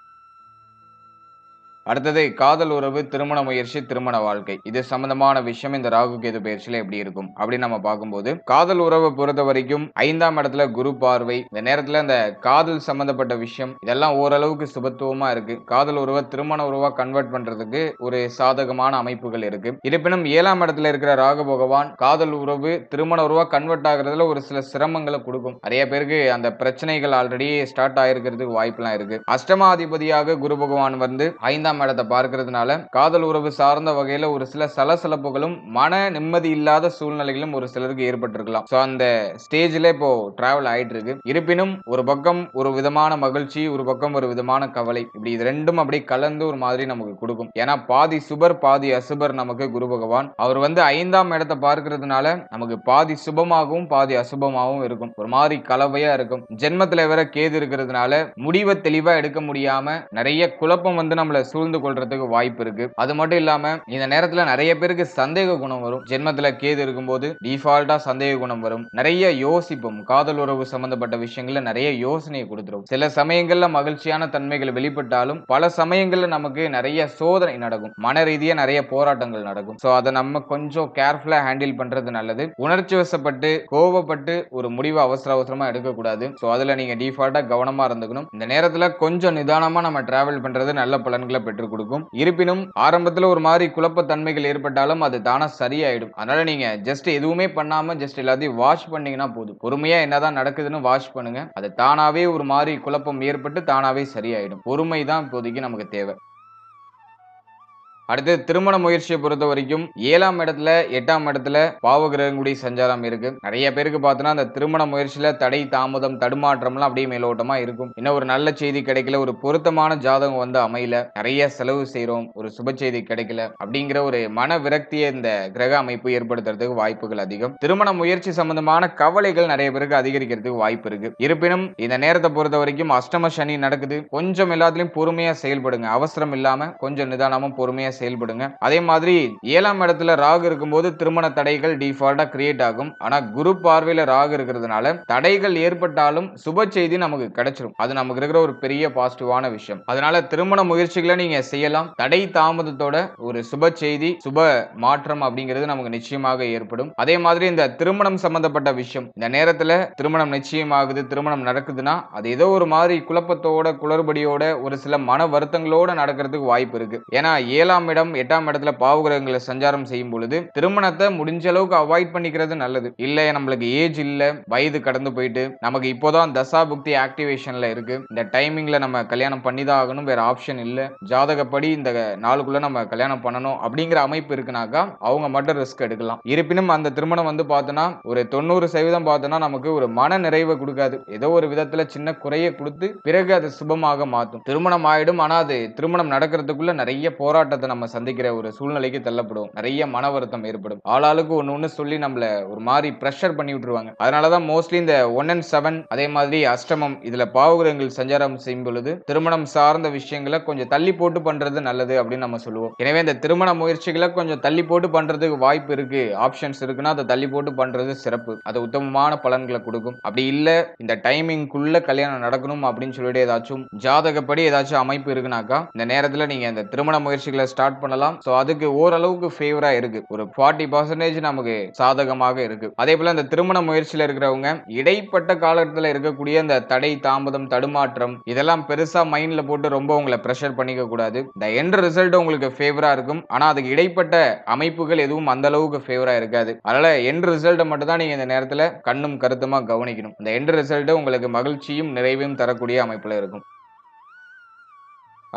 S1: அடுத்தது காதல் உறவு, திருமண முயற்சி, திருமண வாழ்க்கை இது சம்பந்தமான விஷயம் இந்த ராகு கேது பயிற்சியில எப்படி இருக்கும் அப்படின்னு நம்ம பார்க்கும்போது காதல் உறவை பொறுத்த வரைக்கும் 5ஆம் இடத்துல குரு பார்வை. இந்த நேரத்துல இந்த காதல் சம்பந்தப்பட்ட விஷயம் இதெல்லாம் ஓரளவுக்கு சுபத்துவமா இருக்கு. காதல் உறவை திருமண உறவா கன்வெர்ட் பண்றதுக்கு ஒரு சாதகமான அமைப்புகள் இருக்கு. இருப்பினும் 7ஆம் இடத்துல இருக்கிற ராகு பகவான் காதல் உறவு திருமண உறவா கன்வெர்ட் ஆகுறதுல ஒரு சில சிரமங்களை கொடுக்கும். நிறைய பேருக்கு அந்த பிரச்சனைகள் ஆல்ரெடி ஸ்டார்ட் ஆயிருக்கிறதுக்கு வாய்ப்புலாம் இருக்கு. அஷ்டமாதிபதியாக குரு பகவான் 5ஆம் 7ஆம் இடத்தை பார்க்கிறதுனால காதல் உறவு சார்ந்த வகையில ஒரு சில சலசலப்புகளும் மன நிம்மதி இல்லாத சூழ்நிலைகளும் ஒரு சிலருக்கு ஏற்பட்டிருக்கலாம். சோ அந்த ஸ்டேஜ்ல இப்போ டிராவல் ஆயிட்டு இருக்கு. இருப்பினும் ஒரு பக்கம் ஒரு விதமான மகிழ்ச்சி, ஒரு பக்கம் ஒரு விதமான கவலை, இப்படி இது ரெண்டும் அப்படியே கலந்து ஒரு மாதிரி நமக்கு கொடுக்கும். ஏன்னா பாதி சுபர் பாதி அசுபர் நமக்கு குரு பகவான். அவர் வந்து 5ஆம் இடத்தை பார்க்கிறதுனால நமக்கு பாதி சுபமாகவும் பாதி அசுபமாகவும் இருக்கும். ஒரு மாதிரி கலவையா இருக்கும். ஜென்மத்துல வேற கேது இருக்கிறதுனால முடிவை தெளிவா எடுக்க முடியாம நிறைய குழப்பம் வந்து நம்மள சூழ்ந்து கொள்றதுக்கு வாய்ப்பு இருக்கு. அது மட்டும் இல்லாம இந்த நேரத்துல நிறைய பேருக்கு சந்தேக குணம் வரும். ஜென்மத்துல கேது இருக்கும்போது டிஃபால்ட்டா சந்தேக குணம் வரும். நிறைய யோசிப்போம். காதல் உறவு சம்பந்தப்பட்ட விஷயங்கள்ல நிறைய யோசனையை கொடுத்துரும். சில சமயங்கள்ல மகிழ்ச்சியான தன்மைகள் வெளிப்பட்டாலும் பல சமயங்கள்ல நமக்கு நிறைய சோதனை நடக்கும். மன ரீதியா நிறைய போராட்டங்கள் நடக்கும். சோ அதை நம்ம கொஞ்சம் கேர்ஃபுல்லா ஹேண்டில் பண்றது நல்லது. உணர்ச்சி வசப்பட்டு கோவப்பட்டு ஒரு முடிவை அவசரமா எடுக்க கூடாது. சோ அதுல நீங்க டிஃபால்ட்டா கவனமா இருந்துக்கணும். இந்த நேரத்துல கொஞ்சம் நிதானமா நம்ம டிராவல் பண்றது நல்ல பலன்களை பெற்றுக் கொடுக்கும். இருப்பினும் ஆரம்பத்துல ஒரு மாதிரி குழப்ப தன்மைகள் ஏற்பட்டாலும் அது தானா சரியாயிடும். அதனால நீங்க ஜஸ்ட் எதுவுமே பண்ணாம ஜஸ்ட் எல்லாத்தையும் வாட்ச் பண்ணீங்கன்னா போதும். பொறுமையா என்னதான் நடக்குதுன்னு வாட்ச் பண்ணுங்க. அது தானாவே ஒரு மாதிரி குழப்பம் ஏற்பட்டு தானாவே சரியாயிடும். பொறுமை தான் இப்போதைக்கு நமக்கு தேவை. அடுத்து திருமண முயற்சியை பொறுத்த வரைக்கும் 7ஆம் இடத்துல 8ஆம் இடத்துல பாவகிரகங்களுடைய சஞ்சாரம் இருக்கு. நிறைய பேருக்கு பார்த்தோன்னா அந்த திருமண முயற்சியில தடை தாமதம் தடுமாற்றம்லாம் அப்படியே மேலோட்டமா இருக்கும். இன்னும் ஒரு நல்ல செய்தி கிடைக்கல, ஒரு பொருத்தமான ஜாதகம் வந்து அமையல, நிறைய செலவு செய்யறோம், ஒரு சுப செய்தி கிடைக்கல அப்படிங்கிற ஒரு மன விரக்தியை இந்த கிரக அமைப்பு ஏற்படுத்துறதுக்கு வாய்ப்புகள் அதிகம். திருமண முயற்சி சம்பந்தமான கவலைகள் நிறைய பேருக்கு அதிகரிக்கிறதுக்கு வாய்ப்பு இருக்கு. இருப்பினும் இந்த நேரத்தை பொறுத்த வரைக்கும் அஷ்டம சனி நடக்குது. கொஞ்சம் எல்லாத்துலயும் பொறுமையா செயல்படுங்க. அவசரம் இல்லாம கொஞ்சம் நிதானமும் பொறுமையா செயல்படுங்க. அதே மாதிரி 7ஆம் இடத்துல ராகு இருக்கும்போது திருமண தடைகள் டிஃபால்ட்டா கிரியேட் ஆகும். ஆனா குரு பார்வையில ராகு இருக்கிறதுனால தடைகள் ஏற்பட்டாலும் சுப செய்தி நமக்கு கிடைச்சிரும். அது நமக்கு இருக்கிற ஒரு பெரிய பாசிட்டிவான விஷயம். அதனால திருமண முயற்சிகளை நீங்க செய்யலாம். தடை தாமதத்தோட ஒரு சுப செய்தி சுப மாற்றம் அப்படிங்கிறது நமக்கு நிச்சயமாக ஏற்படும். அதே மாதிரி இந்த திருமணம் சம்பந்தப்பட்ட விஷயம், இந்த நேரத்துல திருமணம் நிச்சயமாகுது, திருமணம் நடக்குதுன்னா அது ஏதோ ஒரு மாதிரி குழப்பத்தோட குளறுபடியோட ஒரு சில மன வருத்தங்களோட நடக்கிறதுக்கு வாய்ப்பு இருக்கு. ஏன்னா 7ஆம் இடம் 8ஆம் இடத்துல பாவகிரகங்களை சஞ்சாரம் செய்யும் பொழுது திருமணத்தை முடிஞ்ச அளவுக்கு அவாய்ட் பண்ணிக்கிறது நல்லது. இல்ல நம்மளுக்கு ஏஜ் இல்ல, வயது கடந்து போயிட்டு நமக்கு இப்போதான் தசா புக்தி ஆக்டிவேஷன்ல இருக்கு, இந்த டைமிங்ல நம்ம கல்யாணம் பண்ணிதான் ஆகணும், வேற ஆப்ஷன் இல்ல, ஜாதகப்படி இந்த நாளுக்குள்ள நம்ம கல்யாணம் பண்ணணும் அப்படிங்கிற அமைப்பு இருக்குனாக்கா அவங்க மட்டும் ரிஸ்க் எடுக்கலாம். இருப்பினும் அந்த திருமணம் வந்து பார்த்தோன்னா ஒரு 90% பார்த்தோன்னா நமக்கு ஒரு மன நிறைவை கொடுக்காது. ஏதோ ஒரு விதத்துல சின்ன குறையை கொடுத்து பிறகு அது சுபமாக மாற்றும். திருமணம் ஆயிடும், ஆனா அது திருமணம் நடக்கிறதுக்குள்ள நிறைய போராட்டத்தை நம்ம சந்திக்கிற ஒரு சூழ்நிலைக்கு தள்ளப்படுவோம். நிறைய மன வருத்தம் ஏற்படும். ஆளாளுக்கு ஒண்ணு சொல்லி நம்மள ஒரு மாதிரி பிரஷர் பண்ணி விட்டுருவாங்க. அதனாலதான் மோஸ்ட்லி இந்த 1 and 7 அதே மாதிரி அஷ்டமம் இதுல பாவகிரகங்கள் சஞ்சாரம் செய்யும் பொழுது திருமணம் சார்ந்த விஷயங்களை கொஞ்சம் தள்ளி போட்டு பண்றது நல்லது அப்படின்னு நம்ம சொல்லுவோம். எனவே இந்த திருமண முயற்சிகளை கொஞ்சம் தள்ளி போட்டு பண்றதுக்கு வாய்ப்பு இருக்கு, ஆப்ஷன்ஸ் இருக்குன்னா அதை தள்ளி போட்டு பண்றது சிறப்பு. அது உத்தமமான பலன்களை கொடுக்கும். அப்படி இல்ல இந்த டைமிங்குள்ள கல்யாணம் நடக்கணும் அப்படின்னு சொல்லிட்டு ஏதாச்சும் ஜாதகப்படி ஏதாச்சும் அமைப்பு இருக்குனாக்கா இந்த நேரத்துல நீங்க இந்த திருமண முயற்சிகளை ஸ்டார்ட் பண்ணலாம். சோ அதுக்கு ஓரளவுக்கு ஃபேவரா இருக்கு. ஒரு 40% நமக்கு சாதகமாக இருக்கு. அதே போல இந்த திருமண முயற்சியில இருக்கிறவங்க இடைப்பட்ட காலத்துல இருக்கக்கூடிய இந்த தடை தாமதம் தடுமாற்றம் இதெல்லாம் பெருசா மைண்ட்ல போட்டு ரொம்ப உங்களை பிரஷர் பண்ணிக்க கூடாது. இந்த எண்ட் ரிசல்ட் உங்களுக்கு ஃபேவரா இருக்கும். ஆனா அதுக்கு இடைப்பட்ட அமைப்புகள் எதுவும் அந்த அளவுக்கு ஃபேவரா இருக்காது. அதனால எண்ட் ரிசல்ட் மட்டும் தான் நீங்க இந்த நேரத்துல கண்ணும் கருத்துமா கவனிக்கணும். இந்த எண்ட் ரிசல்ட் உங்களுக்கு மகிழ்ச்சியும் நிறைவையும் தரக்கூடிய அமைப்புல இருக்கும்.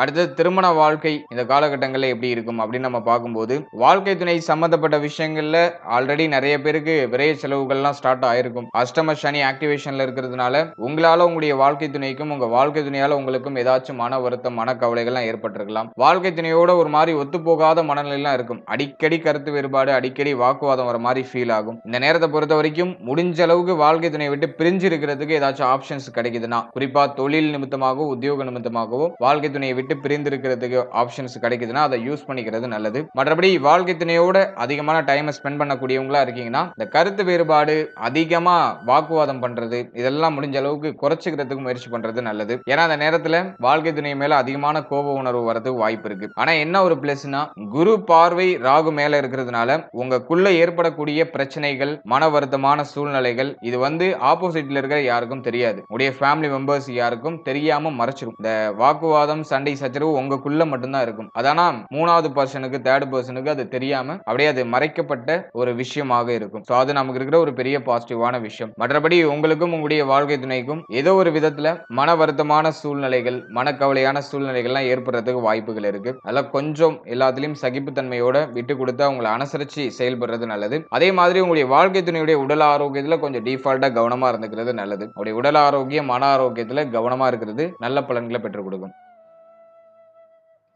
S1: அடுத்து திருமண வாழ்க்கை இந்த காலகட்டங்களில் எப்படி இருக்கும் அப்படின்னு நம்ம பார்க்கும்போது வாழ்க்கை துணை சம்பந்தப்பட்ட விஷயங்கள்ல ஆல்ரெடி நிறைய பேருக்கு விரைய செலவுகள்லாம் ஸ்டார்ட் ஆயிருக்கும். அஷ்டம சனி ஆக்டிவேஷன்ல இருக்கிறதுனால உங்களால உங்களுடைய வாழ்க்கை துணைக்கும் உங்க வாழ்க்கை துணையால உங்களுக்கும் ஏதாச்சும் மன வருத்தம் மன கவலைகள்லாம் ஏற்பட்டிருக்கலாம். வாழ்க்கை துணையோட ஒரு மாதிரி ஒத்து போகாத மனநிலையெல்லாம் இருக்கும். அடிக்கடி கருத்து வேறுபாடு, அடிக்கடி வாக்குவாதம் வர மாதிரி ஃபீல் ஆகும். இந்த நேரத்தை பொறுத்த வரைக்கும் முடிஞ்ச அளவுக்கு வாழ்க்கை துணையை விட்டு பிரிஞ்சு இருக்கிறதுக்கு ஏதாச்சும் ஆப்ஷன்ஸ் கிடைக்குதுன்னா, குறிப்பா தொழில் நிமித்தமாகவோ உத்தியோக நிமித்தமாகவோ வாழ்க்கை துணையை விட்டு பிரிந்து இருக்கிறதுக்கு ஆப்ஷன்ஸ் கிடைக்குதுன்னா அதை யூஸ் பண்ணிக்கிறது நல்லது. மற்றபடி வாழ்க்கை துணையோட அதிகமான டைம் ஸ்பெண்ட் பண்ணக்கூடியவங்களா இருக்கீங்கன்னா இந்த கருத்து வேறுபாடு, அதிகமா வாக்குவாதம் பண்றது இதெல்லாம் முடிஞ்ச அளவுக்கு குறைச்சிக்கிறதுக்கு முயற்சி பண்றது நல்லது. ஏன்னா அந்த நேரத்துல வாழ்க்கை துணை மேல அதிகமான கோப உணர்வு வரதுக்கு வாய்ப்பு இருக்கு. ஆனா என்ன ஒரு பிளஸ்னா குரு பார்வை ராகு மேல இருக்கிறதுனால உங்களுக்குள்ள ஏற்படக்கூடிய பிரச்சனைகள் மன வருத்தமான சூழ்நிலைகள் இது வந்து ஆப்போசிட்ல இருக்கிற யாருக்கும் தெரியாது. உடைய ஃபேமிலி மெம்பர்ஸ் யாருக்கும் தெரியாம மறைச்சிரும். இந்த வாக்குவாதம் சண்டை சண்டை சச்சரவு உங்களுக்குள்ள மட்டும்தான் இருக்கும். அதானா 3வது பர்சனுக்கு 3rd பர்சனுக்கு அது தெரியாம அப்படியே அது மறைக்கப்பட்ட ஒரு விஷயமாக இருக்கும். சோ அது நமக்கு இருக்கிற ஒரு பெரிய பாசிட்டிவான விஷயம். மற்றபடி உங்களுக்கும் உங்களுடைய வாழ்க்கை துணைக்கும் ஏதோ ஒரு விதத்துல மன வருத்தமான சூழ்நிலைகள், மனக்கவலையான சூழ்நிலைகள்லாம் ஏற்படுறதுக்கு வாய்ப்புகள் இருக்கு. அதெல்லாம் கொஞ்சம் எல்லாத்துலயும் சகிப்புத்தன்மையோட விட்டு கொடுத்து அவங்கள அனுசரிச்சு செயல்படுறது நல்லது. அதே மாதிரி உங்களுடைய வாழ்க்கை துணையுடைய உடல் ஆரோக்கியத்துல கொஞ்சம் டிஃபால்ட்டா கவனமா இருந்துக்கிறது நல்லது. உங்களுடைய உடல் ஆரோக்கியம், மன ஆரோக்கியத்துல கவனமா இருக்கிறது நல்ல பலன்களை பெற்றுக் கொடுக்கும்.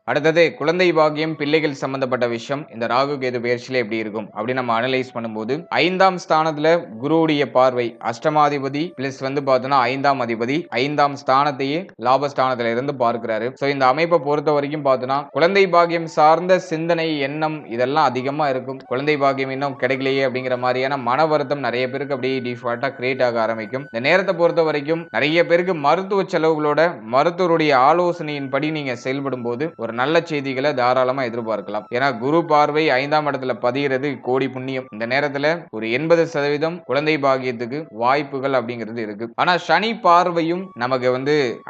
S1: அடுத்தது குழந்தை பாக்கியம், பிள்ளைகள் சம்பந்தப்பட்ட விஷயம் இந்த ராகு கேது பெயர்ச்சியில எப்படி இருக்கும் அப்படின்னு நம்ம அனலைஸ் பண்ணும்போது 5ஆம் ஸ்தானத்துல குருவுடைய பார்வை அஷ்டமாதிபதி பிளஸ் பார்த்தோம்னா 5ஆம் அதிபதி 5ஆம் ஸ்தானத்தையே லாபஸ்தானத்துல இருந்து பார்க்கிறாரு. சோ இந்த அமைப்பை பொறுத்த வரைக்கும் பார்த்தோம்னா குழந்தை பாக்கியம் சார்ந்த சிந்தனை, எண்ணம் இதெல்லாம் அதிகமா இருக்கும். குழந்தை பாக்கியம் இன்னும் கிடைக்கலையே அப்படிங்கிற மாதிரியான மன வருத்தம் நிறைய பேருக்கு அப்படியே டிஃபால்ட்டா கிரியேட் ஆக ஆரம்பிக்கும். இந்த நேரத்தை பொறுத்த வரைக்கும் நிறைய பேருக்கு மருத்துவ செலவுகளோட மருத்துவருடைய ஆலோசனையின்படி நீங்க செயல்படும் போது ஒரு நல்ல செய்திகளை தாராளமா எதிர்பார்க்கலாம். ஏன்னா குரு பார்வை 5ஆம் இடத்துல பதிகிறது கோடி புண்ணியம். இந்த நேரத்துல ஒரு 80% குழந்தை பாக்கியத்துக்கு வாய்ப்புகள் அப்படிங்கிறது இருக்கு. ஆனா சனி பார்வையும் நமக்கு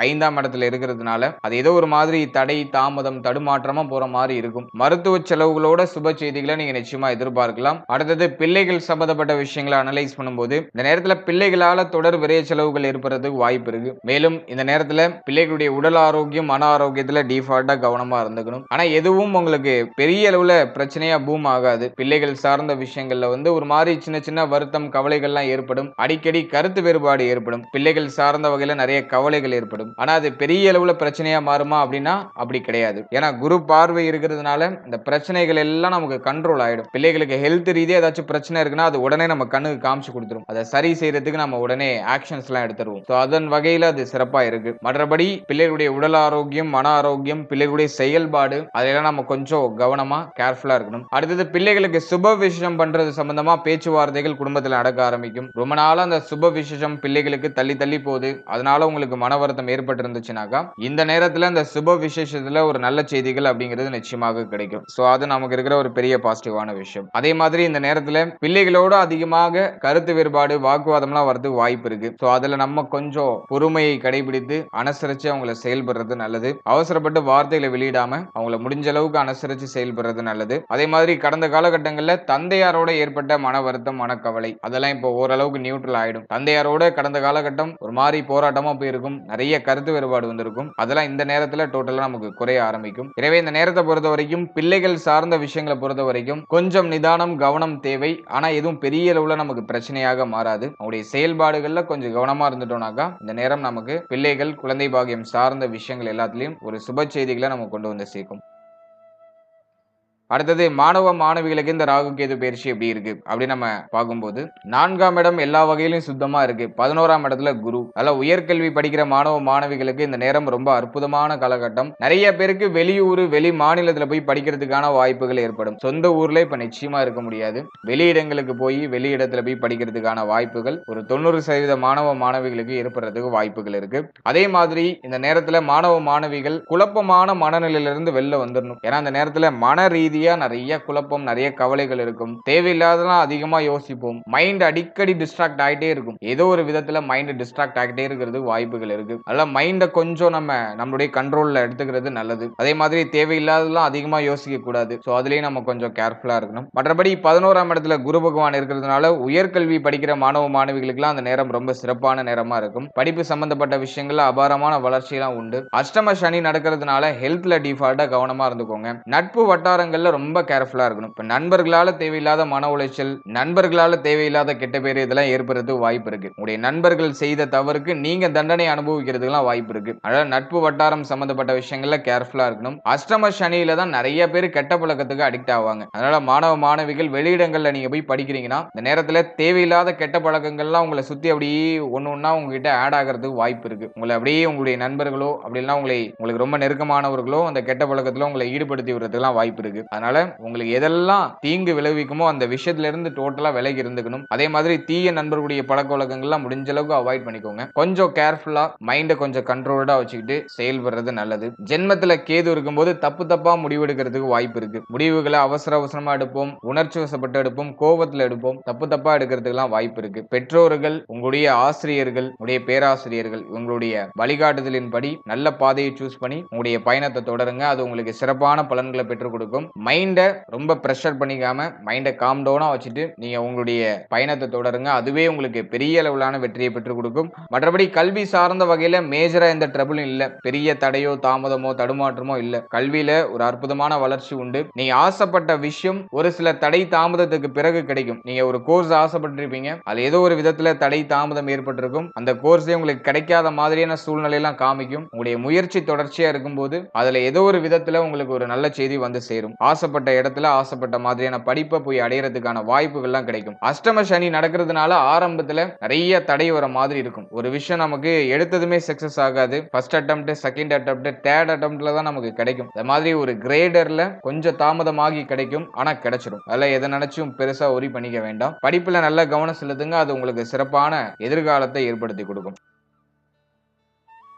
S1: 5ஆம் இடத்துல இருக்கிறதுனால அது ஏதோ ஒரு மாதிரி தடை, தாமதம், தடுமாற்றமா போற மாதிரி இருக்கும். மருத்துவ செலவுகளோட சுப செய்திகளை நீங்க நிச்சயமா எதிர்பார்க்கலாம். அடுத்தது பிள்ளைகள் சம்பந்தப்பட்ட விஷயங்களை அனலைஸ் பண்ணும்போது இந்த நேரத்துல பிள்ளைகளால தொடர் விரைய செலவுகள் ஏற்படுறதுக்கு வாய்ப்பு இருக்கு. மேலும் இந்த நேரத்துல பிள்ளைகளுடைய உடல் ஆரோக்கியம், மன ஆரோக்கியத்துல டிஃபால்ட்டா கவனமா இருந்துக்கணும். ஆனா எதுவும் உங்களுக்கு பெரிய அளவுல பிரச்சனையா பூம் ஆகாது. பிள்ளைகள் சார்ந்த விஷயங்கள்ல ஒரு மாதிரி சின்ன சின்ன வருத்தம், கவலைகள்லாம் ஏற்படும். அடிக்கடி கருத்து வேறுபாடு ஏற்படும். பிள்ளைகள் சார்ந்த வகையில நிறைய கவலைகள் ஏற்படும். ஆனா அது பெரிய அளவுல பிரச்சனையா மாறுமா அப்படின்னா அப்படி கிடையாது. ஏன்னா குரு பார்வை இருக்கிறதுனால இந்த பிரச்சனைகள் எல்லாம் நமக்கு கண்ட்ரோல் ஆயிடும். பிள்ளைகளுக்கு ஹெல்த் ரீதியா ஏதாச்சும் பிரச்சனை இருக்குன்னா அது உடனே நம்ம கண்ணுக்கு காமிச்சு கொடுத்துரும். அதை சரி செய்யறதுக்கு நம்ம உடனே ஆக்ஷன்ஸ் எல்லாம் எடுத்துருவோம். அதன் வகையில அது சிறப்பா இருக்கு. மற்றபடி பிள்ளைகளுடைய உடல் ஆரோக்கியம், மன ஆரோக்கியம், பிள்ளைகளுடைய செயல்பாடு அதெல்லாம் நம்ம கொஞ்சம் கவனமா கேர்ஃபுல்லா இருக்கணும். அடுத்தது பிள்ளைகளுக்கு சுப விசேஷம் பண்றது சம்பந்தமா பேச்சுவார்த்தைகள் குடும்பத்தில் நடக்க ஆரம்பிக்கும். ரொம்ப நாளா அந்த சுப விசேஷம் பிள்ளைகளுக்கு தள்ளி தள்ளி போகுது, அதனால உங்களுக்கு மன வருத்தம் ஏற்பட்டு இருந்துச்சுனாக்கா இந்த நேரத்துல இந்த சுப விசேஷத்துல ஒரு நல்ல செய்திகள் அப்படிங்கிறது நிச்சயமாக கிடைக்கும். சோ அது நமக்கு இருக்கிற ஒரு பெரிய பாசிட்டிவான விஷயம். அதே மாதிரி இந்த நேரத்துல பிள்ளைகளோட அதிகமாக கருத்து வேறுபாடு, வாக்குவாதம்லாம் வரதுக்கு வாய்ப்பு இருக்கு. சோ அதுல நம்ம கொஞ்சம் பொறுமையை கடைபிடித்து அனுசரிச்சு அவங்களை செயல்படுறது நல்லது. அவசரப்பட்டு வார்த்தைகளை வெளியிடாம அவங்கள முடிஞ்ச அளவுக்கு அனுசரிச்சு செயல்படுறது நல்லது. அதே மாதிரி கடந்த காலகட்டங்களில் தந்தையாரோட ஏற்பட்ட மன வருத்தம், மனக்கவலை அதெல்லாம் இப்போ ஓரளவுக்கு நியூட்ரல் ஆயிடும். தந்தையாரோட கடந்த காலகட்டம் ஒரு மாதிரி போராட்டமா போயிருக்கும், நிறைய கருத்து வேறுபாடு வந்திருக்கும். அதெல்லாம் இந்த நேரத்துல டோட்டலா நமக்கு குறைய ஆரம்பிக்கும். எனவே இந்த நேரத்தை பொறுத்த வரைக்கும் பிள்ளைகள் சார்ந்த விஷயங்களை பொறுத்த வரைக்கும் கொஞ்சம் நிதானம், கவனம் தேவை. ஆனா எதுவும் பெரிய அளவுல நமக்கு பிரச்சனையாக மாறாது. அவங்களுடைய செயல்பாடுகள்ல கொஞ்சம் கவனமா இருந்துட்டோம்னாக்கா இந்த நேரம் நமக்கு பிள்ளைகள், குழந்தை பாக்கியம் சார்ந்த விஷயங்கள் எல்லாத்திலையும் ஒரு சுப செய்திகளை நம்ம கொண்டு வந்து சேர்க்கும். அடுத்தது மாணவ மாணவிகளுக்கு இந்த ராகு கேது பயிற்சி எப்படி இருக்கு அப்படி நம்ம பார்க்கும்போது 4ஆம் இடம் எல்லா வகையிலும் சுத்தமா இருக்கு. 11ஆம் இடத்துல குரு. அதனால உயர்கல்வி படிக்கிற மாணவ மாணவிகளுக்கு இந்த நேரம் ரொம்ப அற்புதமான காலகட்டம். நிறைய பேருக்கு வெளியூர், வெளி மாநிலத்துல போய் படிக்கிறதுக்கான வாய்ப்புகள் ஏற்படும். சொந்த ஊர்ல இப்ப நிச்சயமா இருக்க முடியாது. வெளியிடங்களுக்கு போய் வெளி இடத்துல போய் படிக்கிறதுக்கான வாய்ப்புகள் ஒரு 90% மாணவ மாணவிகளுக்கு ஏற்படுறதுக்கு வாய்ப்புகள் இருக்கு. அதே மாதிரி இந்த நேரத்துல மாணவ மாணவிகள் குழப்பமான மனநிலையிலிருந்து வெளில வந்துடணும். ஏன்னா அந்த நேரத்துல மன ரீதியா நிறைய குழப்பம், நிறைய கவலைகள் இருக்கும். தேவையில்லாதலாம் அதிகமா யோசிப்போம். மைண்ட் அடிக்கடி டிஸ்ட்ராக்ட் ஆகிட்டே இருக்கும். ஏதோ ஒரு விதத்துல மைண்ட் டிஸ்ட்ராக்ட் ஆகிட்டே இருக்கிறது வாய்ப்புகள் இருக்கு. அதனால மைண்ட கொஞ்சம் நம்மளுடைய கண்ட்ரோல்ல எடுத்துக்கிறது நல்லது. அதே மாதிரி தேவையில்லாதலாம் அதிகமா யோசிக்க கூடாது. சோ அதுலயும் நம்ம கொஞ்சம் கேர்ஃபுல்லா இருக்கணும். மற்றபடி 11ஆம் இடத்துல குரு பகவான் இருக்கிறதுனால உயர்கல்வி படிக்கிற மாணவ மாணவிகளுக்குலாம் அந்த நேரம் ரொம்ப சிறப்பான நேரமா இருக்கும். படிப்பு சம்பந்தப்பட்ட விஷயங்கள்ல அபாரமான வளர்ச்சியெல்லாம் உண்டு. அஷ்டம சனி நடக்கிறதுனால ஹெல்த்ல டிஃபால்ட்டா கவனமா இருந்துக்கோங்க. நட்பு வட்டாரங்கள்ல ரொம்ப கேர்ஃபுல்லா இருக்கணும். இப்ப நண்பர்களால தேவையில்லாத மன உளைச்சல், நண்பர்களால தேவையில்லாத கெட்ட பேர் இதெல்லாம் ஏற்படுறதுக்கு வாய்ப்பு இருக்கு. உங்களுடைய நண்பர்கள் செய்த தவறுக்கு நீங்க தண்டனை அனுபவிக்கிறதுக்குலாம் வாய்ப்பு இருக்கு. அதனால நட்பு வட்டாரம் சம்பந்தப்பட்ட விஷயங்கள்ல கேர்ஃபுல்லா இருக்கணும். அஷ்டம சனியில தான் நிறைய பேர் கெட்ட பழக்கத்துக்கு அடிக்ட் ஆவாங்க. அதனால மாணவ மாணவிகள் வெளியிடங்கள்ல நீங்க போய் படிக்கிறீங்கன்னா இந்த நேரத்துல தேவையில்லாத கெட்ட பழக்கங்கள்லாம் உங்களை சுத்தி அப்படியே ஒண்ணா உங்ககிட்ட ஆட் ஆகிறதுக்கு வாய்ப்பு இருக்கு. உங்களை அப்படியே உங்களுடைய நண்பர்களோ அப்படி இல்லைன்னா உங்களுக்கு ரொம்ப நெருக்கமானவர்களோ அந்த கெட்ட பழக்கத்துல உங்களை ஈடுபடுத்தி விடுறதுக்குலாம் வாய்ப்பு இருக்கு. அதனால உங்களுக்கு எதெல்லாம் தீங்கு விளைவிக்குமோ அந்த விஷயத்துல இருந்து டோட்டலா விலகி இருந்துக்கணும். அதே மாதிரி தீய நண்பர்களுடைய பழக்க வழக்கங்கள்லாம் முடிஞ்ச அளவுக்கு அவாய்ட் பண்ணிக்கோங்க. கொஞ்சம் கேர்ஃபுல்லா மைண்ட கொஞ்சம் கண்ட்ரோல்டா வச்சுக்கிட்டு செயல்படுறது நல்லது. ஜென்மத்துல கேது இருக்கும்போது தப்பா முடிவெடுக்கிறதுக்கு வாய்ப்பு இருக்கு. முடிவுகளை அவசரமா எடுப்போம், உணர்ச்சி வசப்பட்டு எடுப்போம், கோபத்துல எடுப்போம், தப்பா எடுக்கிறதுக்கெல்லாம் வாய்ப்பு இருக்கு. பெற்றோர்கள், உங்களுடைய ஆசிரியர்கள், உங்களுடைய பேராசிரியர்கள் உங்களுடைய வழிகாட்டுதலின்படி நல்ல பாதையை சூஸ் பண்ணி உங்களுடைய பயணத்தை தொடருங்க. அது உங்களுக்கு சிறப்பான பலன்களை பெற்றுக் கொடுக்கும். மைண்ட ரொம்ப பிரஷர் பண்ணிக்காம மைண்ட காம் டவுனா வச்சுட்டு நீங்க உங்களுடைய பயணத்தை தொடருங்க. அதுவே உங்களுக்கு பெரிய அளவிலான வெற்றியை பெற்றுக் கொடுக்கும். மற்றபடி கல்வி சார்ந்த வகையில மேஜரா எந்த ட்ரபிளும் இல்ல. பெரிய தடையோ தாமதமோ தடுமாற்றமோ இல்ல. கல்வியில ஒரு அற்புதமான வளர்ச்சி உண்டு. நீங்க ஆசைப்பட்ட விஷயம் ஒரு சில தடை தாமதத்துக்கு பிறகு கிடைக்கும். நீங்க ஒரு கோர்ஸ் ஆசைப்பட்டிருப்பீங்க, அது ஏதோ ஒரு விதத்துல தடை தாமதம் ஏற்பட்டிருக்கும். அந்த கோர்ஸே உங்களுக்கு கிடைக்காத மாதிரியான சூழ்நிலை எல்லாம் காமிக்கும். உங்களுடைய முயற்சி தொடர்ச்சியா இருக்கும்போது அதுல ஏதோ ஒரு விதத்துல உங்களுக்கு ஒரு நல்ல செய்தி வந்து சேரும். ஆசைப்பட்ட இடத்துல ஆசைப்பட்ட மாதிரியான படிப்பை போய் அடையறதுக்கான வாய்ப்புகள் எல்லாம் கிடைக்கும். அஷ்டம சனி நடக்கிறதுனால ஆரம்பத்துல நிறைய தடை வர மாதிரி இருக்கும். ஒரு விஷயம் நமக்கு எடுத்ததுமே சக்சஸ் ஆகாது. First attempt, second attempt, third அட்டெம்ப்ட்ல தான் நமக்கு கிடைக்கும். இந்த மாதிரி ஒரு கிரேடர்ல கொஞ்சம் தாமதமாகி கிடைக்கும், ஆனா கிடைச்சிடும். அதெல்லாம் எதை நினைச்சும் பெருசா ஒரி பண்ணிக்க வேண்டாம். படிப்புல நல்ல கவனம் செலுத்துங்க. அது உங்களுக்கு சிறப்பான எதிர்காலத்தை ஏற்படுத்தி கொடுக்கும்.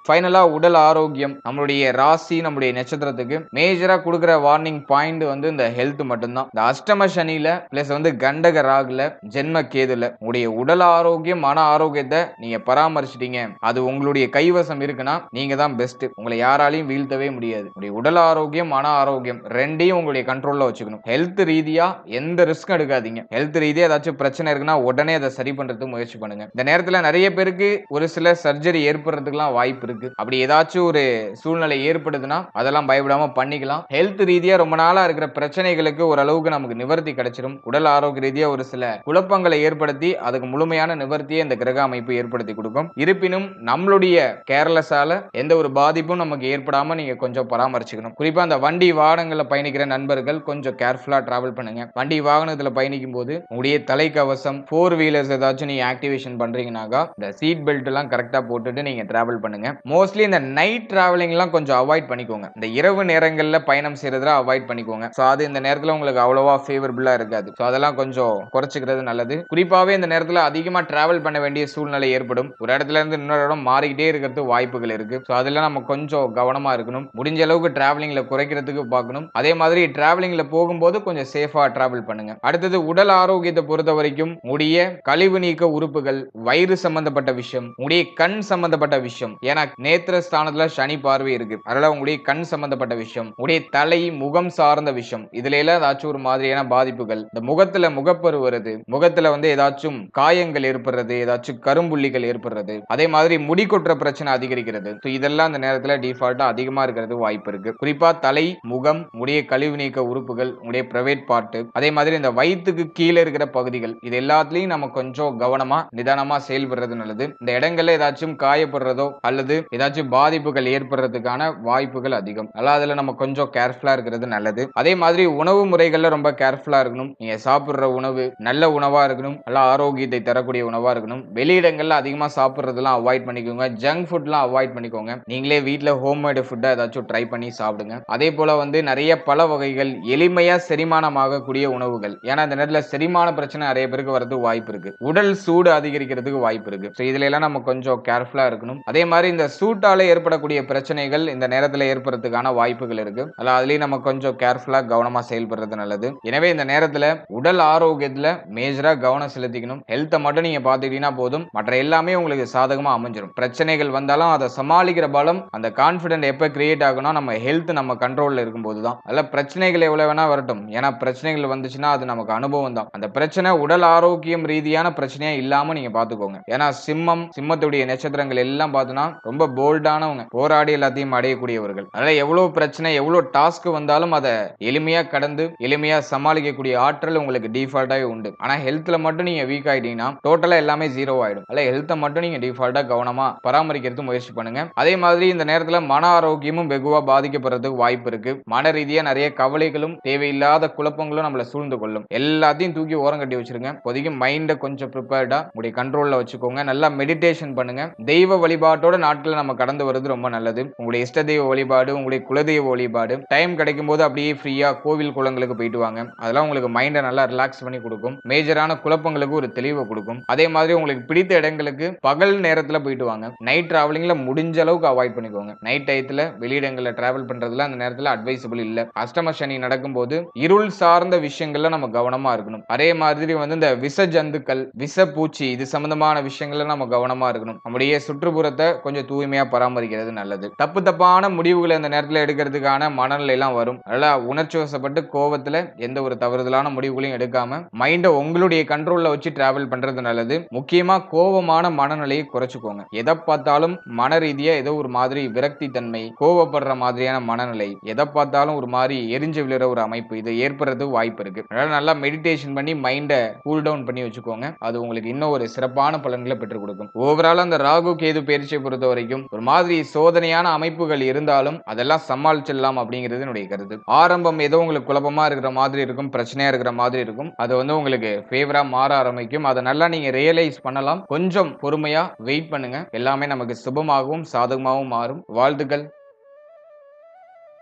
S1: ஃபைனலா உடல் ஆரோக்கியம், நம்மளுடைய ராசி, நம்மளுடைய நட்சத்திரத்துக்கு மேஜரா கொடுக்கிற வார்னிங் பாயிண்ட் வந்து இந்த ஹெல்த் மட்டும்தான். இந்த அஷ்டம சனியில பிளஸ் வந்து கண்டக ராகுல ஜென்ம கேதுல உங்களுடைய உடல் ஆரோக்கியம், மன ஆரோக்கியத்தை நீங்க பராமரிச்சிட்டீங்க, அது உங்களுடைய கைவசம் இருக்குன்னா நீங்க தான் பெஸ்ட். உங்களை யாராலையும் வீழ்த்தவே முடியாது. உங்களுடைய உடல் ஆரோக்கியம், மன ஆரோக்கியம் ரெண்டையும் உங்களுடைய கண்ட்ரோல்ல வச்சுக்கணும். ஹெல்த் ரீதியா எந்த ரிஸ்க் எடுக்காதீங்க. ஹெல்த் ரீதியா ஏதாச்சும் பிரச்சனை இருக்குன்னா உடனே அதை சரி பண்றதுக்கு முயற்சி பண்ணுங்க. இந்த நேரத்துல நிறைய பேருக்கு ஒரு சில சர்ஜரி ஏற்படுறதுக்குலாம் வாய்ப்பு இருக்கு. அப்படி ஏதாச்சும் ஒரு சூழ்நிலை ஏற்படுதுன்னா அதெல்லாம் பயப்படாம பண்ணிக்கலாம். ஹெல்த் ரீதியா ரொம்ப நாளா இருக்கிற பிரச்சனைகளுக்கு ஓரளவுக்கு நமக்கு நிவர்த்தி கிடைச்சிடும். உடல் ஆரோக்கிய ரீதியா ஒரு சில குழப்பங்களை ஏற்படுத்தி அதுக்கு முழுமையான நிவர்த்தியை இந்த கிரக அமைப்பு ஏற்படுத்தி கொடுக்கும். இருப்பினும் நம்மளுடைய கேர்லெஸ்ஸால எந்த ஒரு பாதிப்பும் நமக்கு ஏற்படாம நீங்க கொஞ்சம் பராமரிச்சுக்கணும். குறிப்பா அந்த வண்டி வாகனங்கள்ல பயணிக்கிற நண்பர்கள் கொஞ்சம் கேர்ஃபுல்லா டிராவல் பண்ணுங்க. வண்டி வாகனத்துல பயணிக்கும் போது உங்களுடைய தலைக்கவசம், 4 வீலர்ஸ் ஏதாச்சும் நீங்க ஆக்டிவேஷன் பண்றீங்கன்னாக்கா இந்த சீட் பெல்ட் எல்லாம் கரெக்டா போட்டுட்டு நீங்க டிராவல் பண்ணுங்க. மோஸ்ட்லி இந்த நைட் டிராவலிங் எல்லாம் கொஞ்சம் அவாய்ட் பண்ணிக்கோங்க. இந்த இரவு நேரங்கள்ல பயணம் செய்யறத அவாய்ட் பண்ணிக்கோங்க. சோ அது இந்த நேரத்துல உங்களுக்கு அவ்வளவா ஃபேவரபிளா இருக்காது. சோ அதெல்லாம் கொஞ்சம் குறைச்சிக்கிறது நல்லது. குறிப்பாவே இந்த நேரத்துல அதிகமா டிராவல் பண்ண வேண்டிய சூழ்நிலை ஏற்படும். ஒரு இடத்துல இருந்து இன்னொரு இடம் மாறிக்கிட்டே இருக்கிறது வாய்ப்புகள் இருக்கு. சோ அதெல்லாம் நம்ம கொஞ்சம் கவனமா இருக்கணும். முடிஞ்ச அளவுக்கு டிராவலிங்ல குறைக்கிறதுக்கு பார்க்கணும். அதே மாதிரி டிராவலிங்ல போகும்போது கொஞ்சம் சேஃபா டிராவல் பண்ணுங்க. அடுத்தது உடல் ஆரோக்கியத்தை பொறுத்த வரைக்கும் முடிய கழிவு நீக்க உறுப்புகள், வயிறு சம்பந்தப்பட்ட விஷயம், முடிய கண் சம்பந்தப்பட்ட விஷயம், ஏன்னா நேத்திர ஸ்தானத்துல சனி பார்வை இருக்கு. அதனால உங்களுடைய கண் சம்பந்தப்பட்ட விஷயம், உங்களுடைய தலை, முகம் சார்ந்த விஷயம், இதுல எல்லாம் ஏதாச்சும் ஒரு மாதிரியான பாதிப்புகள், இந்த முகத்துல முகப்பரு வருது, முகத்துல வந்து ஏதாச்சும் காயங்கள் ஏற்படுறது, ஏதாச்சும் கரும்புள்ளிகள் ஏற்படுறது, அதே மாதிரி முடி கொட்டுற பிரச்சனை அதிகரிக்கிறது. இதெல்லாம் இந்த நேரத்துல டிஃபால்ட்டா அதிகமா இருக்கிறது வாய்ப்பு இருக்கு. குறிப்பா தலை, முகம், முடிய கழிவு நீக்க உறுப்புகள், உங்களுடைய பிரைவேட் பார்ட், அதே மாதிரி இந்த வயிற்றுக்கு கீழே இருக்கிற பகுதிகள், இது எல்லாத்துலயும் நம்ம கொஞ்சம் கவனமா நிதானமா செயல்படுறது நல்லது. இந்த இடங்கள்ல ஏதாச்சும் காயப்படுறதோ அல்லது ஏதாச்சும் பாதிப்புகள் ஏற்படுறதுக்கான வாய்ப்புகள் அதிகம். அதுல நம்ம கொஞ்சம் கேர்ஃபுல்லா இருக்கிறது நல்லது. அதே மாதிரி உணவு முறைகள்ல ரொம்ப கேர்ஃபுல்லா இருக்கணும். நீங்க சாப்பிடுற உணவு நல்ல உணவா இருக்கணும், நல்ல ஆரோக்கியத்தை தரக்கூடிய உணவா இருக்கணும். வெளியிடங்கள்ல அதிகமா சாப்பிடுறதெல்லாம் அவாய்ட் பண்ணிக்கோங்க. ஜங்க் ஃபுட்லாம் அவாய்ட் பண்ணிக்கோங்க. நீங்களே வீட்ல ஹோம்மேட் ஃபுட்டை ஏதாச்சும் ட்ரை பண்ணி சாப்பிடுங்க. அதே போல வந்து நிறைய பல வகைகள், எளிமையா செரிமானம் ஆகக்கூடிய உணவுகள், ஏன்னா இந்த நேரத்துல செரிமான பிரச்சனை நிறைய பேருக்கு வரது வாய்ப்பு இருக்கு. உடல் சூடு அதிகரிக்கிறதுக்கு வாய்ப்பு இருக்கு. இதுல எல்லாம் நம்ம கொஞ்சம் கேர்ஃபுல்லா இருக்கணும். அதே மாதிரி இந்த சூட்டால ஏற்படக்கூடிய பிரச்சனைகள் இந்த நேரத்துல ஏற்படுறதுக்கான வாய்ப்புகள் இருக்கு. அதுலயும் நம்ம கொஞ்சம் கேர்ஃபுல்லா கவனமா செயல்படுறது நல்லது. எனவே இந்த நேரத்துல உடல் ஆரோக்கியத்துல மேஜரா கவனம் செலுத்திக்கணும். ஹெல்த்தை மட்டும் நீங்க பாத்துக்கிட்டீங்கன்னா போதும், மற்ற எல்லாமே உங்களுக்கு சாதகமா அமைஞ்சிடும். பிரச்சனைகள் வந்தாலும் அதை சமாளிக்கிற பலம், அந்த கான்பிடன்ட் எப்ப கிரியேட் ஆகும்னா நம்ம ஹெல்த் நம்ம கண்ட்ரோல்ல இருக்கும் போதுதான். அதுல பிரச்சனைகள் எவ்வளவு வேணா வரட்டும், ஏன்னா பிரச்சனைகள் வந்துச்சுன்னா அது நமக்கு அனுபவம் தான். அந்த பிரச்சனை உடல் ஆரோக்கியம் ரீதியான பிரச்சனையா இல்லாம நீங்க பாத்துக்கோங்க. ஏன்னா சிம்மத்துடைய நட்சத்திரங்கள் எல்லாம் பார்த்தோம்னா ரொம்ப போல்டானவங்க, போராடி எல்லாத்தையும் அடையக்கூடியவர்கள். அதனால எவ்வளவு பிரச்சனை, எவ்வளவு டாஸ்க் வந்தாலும் அதை எளிமையா கடந்து எளிமையா சமாளிக்கக்கூடிய ஆற்றல் உங்களுக்கு டிஃபால்ட்டாவே உண்டு. ஆனா ஹெல்த்ல மட்டும் நீங்க வீக் ஆயிட்டீங்கன்னா டோட்டலா எல்லாமே ஜீரோ ஆயிடும். அதனால ஹெல்த்தை மட்டும் நீங்க டிஃபால்ட்டா கவனமா பராமரிக்கிறதுக்கு முயற்சி பண்ணுங்க. அதே மாதிரி இந்த நேரத்துல மன ஆரோக்கியமும் வெகுவா பாதிக்கப்படுறதுக்கு வாய்ப்பு இருக்கு. மன ரீதியா நிறைய கவலைகளும் தேவையில்லாத குழப்பங்களும் நம்மளை சூழ்ந்து கொள்ளும். எல்லாத்தையும் தூக்கி ஓரம் கட்டி வச்சிருங்க. இப்போதைக்கு மைண்ட கொஞ்சம் ப்ரிப்பேர்டா உங்களுடைய கண்ட்ரோல்ல வச்சுக்கோங்க. நல்லா மெடிடேஷன் பண்ணுங்க. தெய்வ வழிபாட்டோட நாட்கள் நாட்களை நம்ம கடந்து வருது ரொம்ப நல்லது. உங்களுடைய இஷ்ட தெய்வ வழிபாடு, உங்களுடைய குலதெய்வ வழிபாடு, டைம் கிடைக்கும் போது அப்படியே ஃப்ரீயா கோவில் குளங்களுக்கு போயிட்டு வாங்க. அதெல்லாம் உங்களுக்கு மைண்டை நல்லா ரிலாக்ஸ் பண்ணி கொடுக்கும். மேஜரான குழப்பங்களுக்கு ஒரு தெளிவை கொடுக்கும். அதே மாதிரி உங்களுக்கு பிடித்த இடங்களுக்கு பகல் நேரத்துல போயிட்டு வாங்க. நைட் டிராவலிங்ல முடிஞ்ச அளவுக்கு அவாய்ட் பண்ணிக்கோங்க. நைட் டயத்துல வெளியிடங்கள்ல டிராவல் பண்றதுல அந்த நேரத்துல அட்வைசபிள் இல்ல. அஷ்டம சனி நடக்கும்போது இருள் சார்ந்த விஷயங்கள்ல நம்ம கவனமா இருக்கணும். அதே மாதிரி இந்த விஷ ஜந்துக்கள், விஷ பூச்சி இது சம்பந்தமான விஷயங்கள்ல நம்ம கவனமா இருக்கணும். நம்முடைய சுற்றுப்புறத்தை கொஞ்சம் தூய்மையா பராமரிக்கிறது நல்லது. தப்பான முடிவுகளை அந்த நேரத்துல எடுக்கிறதுக்கான மனநிலை எல்லாம் வரும். நல்லா உணர்ச்சி வசப்பட்டு கோவத்துல எந்த ஒரு தவறுதலான முடிவுகளையும் எடுக்காம மைண்ட உங்களுடைய கண்ட்ரோல்ல வச்சு டிராவல் பண்றது நல்லது. முக்கியமா கோவமான மனநிலையை குறைச்சுக்கோங்க. எதை பார்த்தாலும் மன ரீதியா ஏதோ ஒரு மாதிரி விரக்தி தன்மை, கோவப்படுற மாதிரியான மனநிலை, எதை பார்த்தாலும் ஒரு மாதிரி எரிஞ்சு விழுற ஒரு அமைப்பு இது ஏற்படுறது வாய்ப்பு இருக்கு. அதனால நல்லா மெடிடேஷன் பண்ணி மைண்ட கூல் டவுன் பண்ணி வச்சுக்கோங்க. அது உங்களுக்கு இன்னும் ஒரு சிறப்பான பலன்களை பெற்றுக் கொடுக்கும். ஓவரால் அந்த ராகு கேது பயிற்சியை பொறுத்த வரைக்கும் ஒரு மாதிரி சோதனையான அமைப்புகள் இருந்தாலும் அதெல்லாம் சமாளிச்சிடலாம் அப்படிங்கிறது என்னுடைய கருத்து. ஆரம்பம் ஏதோ உங்களுக்கு குழப்பமா இருக்கிற மாதிரி இருக்கும், பிரச்சனையா இருக்கிற மாதிரி இருக்கும். அது உங்களுக்கு ஃபேவரா மாற ஆரம்பிக்கும். அதை நல்லா நீங்க ரியலைஸ் பண்ணலாம். கொஞ்சம் பொறுமையா வெயிட் பண்ணுங்க. எல்லாமே நமக்கு சுபமாகவும் சாதகமாகவும் மாறும். வாழ்த்துக்கள்.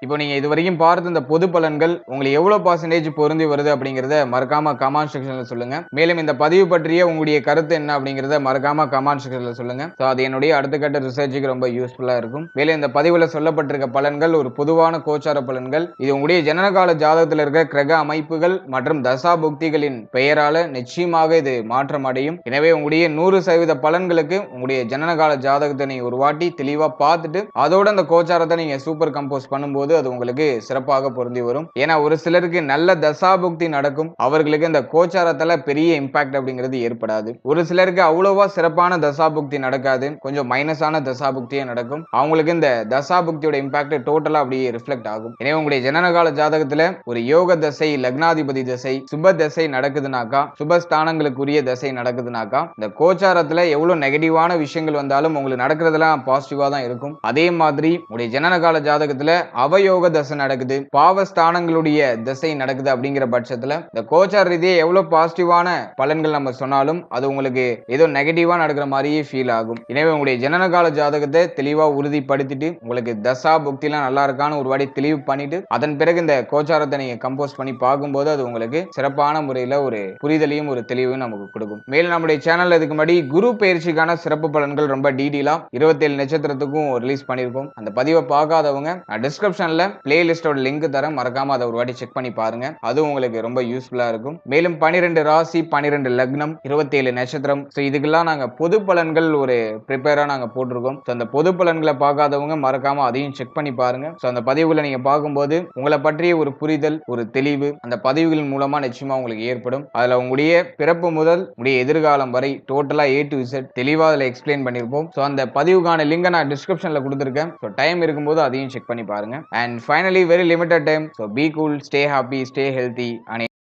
S1: இப்போ நீங்க இதுவரைக்கும் பார்த்த இந்த பொது பலன்கள் உங்களுக்கு எவ்வளவு பர்சன்டேஜ் பொருந்தி வருது அப்படிங்கறத மறக்காம கமெண்ட் செக்ஷன்ல சொல்லுங்க. மேலும் இந்த பதிவு பற்றிய உங்களுடைய கருத்து என்ன அப்படிங்கறத மறக்காம கமெண்ட் செக்ஷன்ல சொல்லுங்க. அது என்னுடைய அடுத்த கட்ட ரிசர்ச்சுக்கு ரொம்ப யூஸ்ஃபுல்லா இருக்கும். மேலும் இந்த பதிவுல சொல்லப்பட்டிருக்க பலன்கள் ஒரு பொதுவான கோச்சார பலன்கள். இது உங்களுடைய ஜனனகால ஜாதகத்தில் இருக்க கிரக அமைப்புகள் மற்றும் தசா புக்திகளின் பெயரால நிச்சயமாக இது மாற்றம் அடையும். எனவே உங்களுடைய 100% பலன்களுக்கு உங்களுடைய ஜனனகால ஜாதகத்தை நீங்க ஒரு வாட்டி தெளிவா பார்த்துட்டு அதோட அந்த கோச்சாரத்தை நீங்க சூப்பர் கம்போஸ் பண்ணும்போது அது உங்களுக்கு சிறப்பாக பொருந்தி வரும். ஏன்னா ஒரு சிலருக்கு நல்ல தசாபுக்தி நடக்கும், அவர்களுக்கு இந்த கோச்சாரத்துல பெரிய இம்பாக்ட் அப்படிங்கிறது ஏற்படாது. ஒரு சிலருக்கு அவ்வளவா சிறப்பான தசாபுக்தி நடக்காது, கொஞ்சம் மைனஸான தசாபுக்தியே நடக்கும். அவங்களுக்கு இந்த தசாபுக்தியோட இம்பாக்ட் டோட்டலா அப்படியே ரிஃப்ளெக்ட் ஆகும். எனவே உங்களுடைய ஜனனகால ஜாதகத்துல ஒரு யோக தசை, லக்னாதிபதி தசை, சுப தசை நடக்குதுனாக்கா, சுபஸ்தானங்களுக்குரிய தசை நடக்குதுனாக்கா, இந்த கோச்சாரத்துல எவ்வளவு நெகட்டிவான விஷயங்கள் வந்தாலும் உங்களுக்கு நடக்கிறதுலாம் பாசிட்டிவா தான் இருக்கும். அதே மாதிரி உங்களுடைய ஜனனகால ஜாதகத்துல அவயோக தசை நடக்குது, பாவஸ்தானங்களுடைய திசை நடக்குது அப்படிங்கிற பட்சத்துல இந்த கோச்சார ரீதியா எவ்வளவு பாசிட்டிவான பலன்கள் நம்ம சொன்னாலும் அது உங்களுக்கு ஏதோ நெகட்டிவா நடக்கிற மாதிரியே ஃபீல் ஆகும். எனவே உங்களுடைய ஜனனகால ஜாதகத்தை தெளிவா உறுதிப்படுத்திட்டு உங்களுக்கு தசா புக்திலாம் நல்லா இருக்கான்னு ஒரு வாட்டி தெளிவு பண்ணிட்டு அதன் பிறகு இந்த கோச்சாரத்தை நீங்க கம்போஸ் பண்ணி பார்க்கும்போது அது உங்களுக்கு சிறப்பான முறையில ஒரு புரிதலையும் ஒரு தெளிவையும் நமக்கு கொடுக்கும். மேலும் நம்முடைய சேனல்ல இதுக்கு முன்னாடி குரு பயிற்சிக்கான சிறப்பு பலன்கள் ரொம்ப டீடெயிலா 27 நட்சத்திரத்துக்கும் ரிலீஸ் பண்ணிருக்கோம். அந்த பதிவை பார்க்காதவங்க டிஸ்கிரிப்ஷன்ல பிளேலிஸ்டோட லிங்க் தரேன், மறக்காம அதை ஒரு வாட்டி செக் பண்ணி பாருங்க. அது உங்களுக்கு ரொம்ப யூஸ்ஃபுல்லா இருக்கும். மேலும் 12 ராசி, 12 லக்னம், 27 நட்சத்திரம், இதுக்கெல்லாம் நாங்க பொது பலன்கள் ஒரு ப்ரிப்பேரா நாங்க போட்டிருக்கோம். அந்த பொது பலன்களை பார்க்காதவங்க மறக்காம அதையும் செக் பண்ணி பாருங்க. அந்த பதிவுகளை நீங்க பார்க்கும்போது உங்களை பற்றிய ஒரு புரிதல், ஒரு தெளிவு அந்த பதிவுகளின் மூலமா நிச்சயமா உங்களுக்கு ஏற்படும். அதுல உங்களுடைய பிறப்பு முதல் உங்களுடைய எதிர்காலம் வரை டோட்டலா A to Z தெளிவா அதுல எக்ஸ்பிளைன் பண்ணிருப்போம். அந்த பதிவுக்கான லிங்கை நான் டிஸ்கிரிப்ஷன்ல கொடுத்திருக்கேன். டைம் இருக்கும்போது அதையும் செக் பண்ணி பாருங்க. And finally, very limited time. So be cool, stay happy, stay healthy, and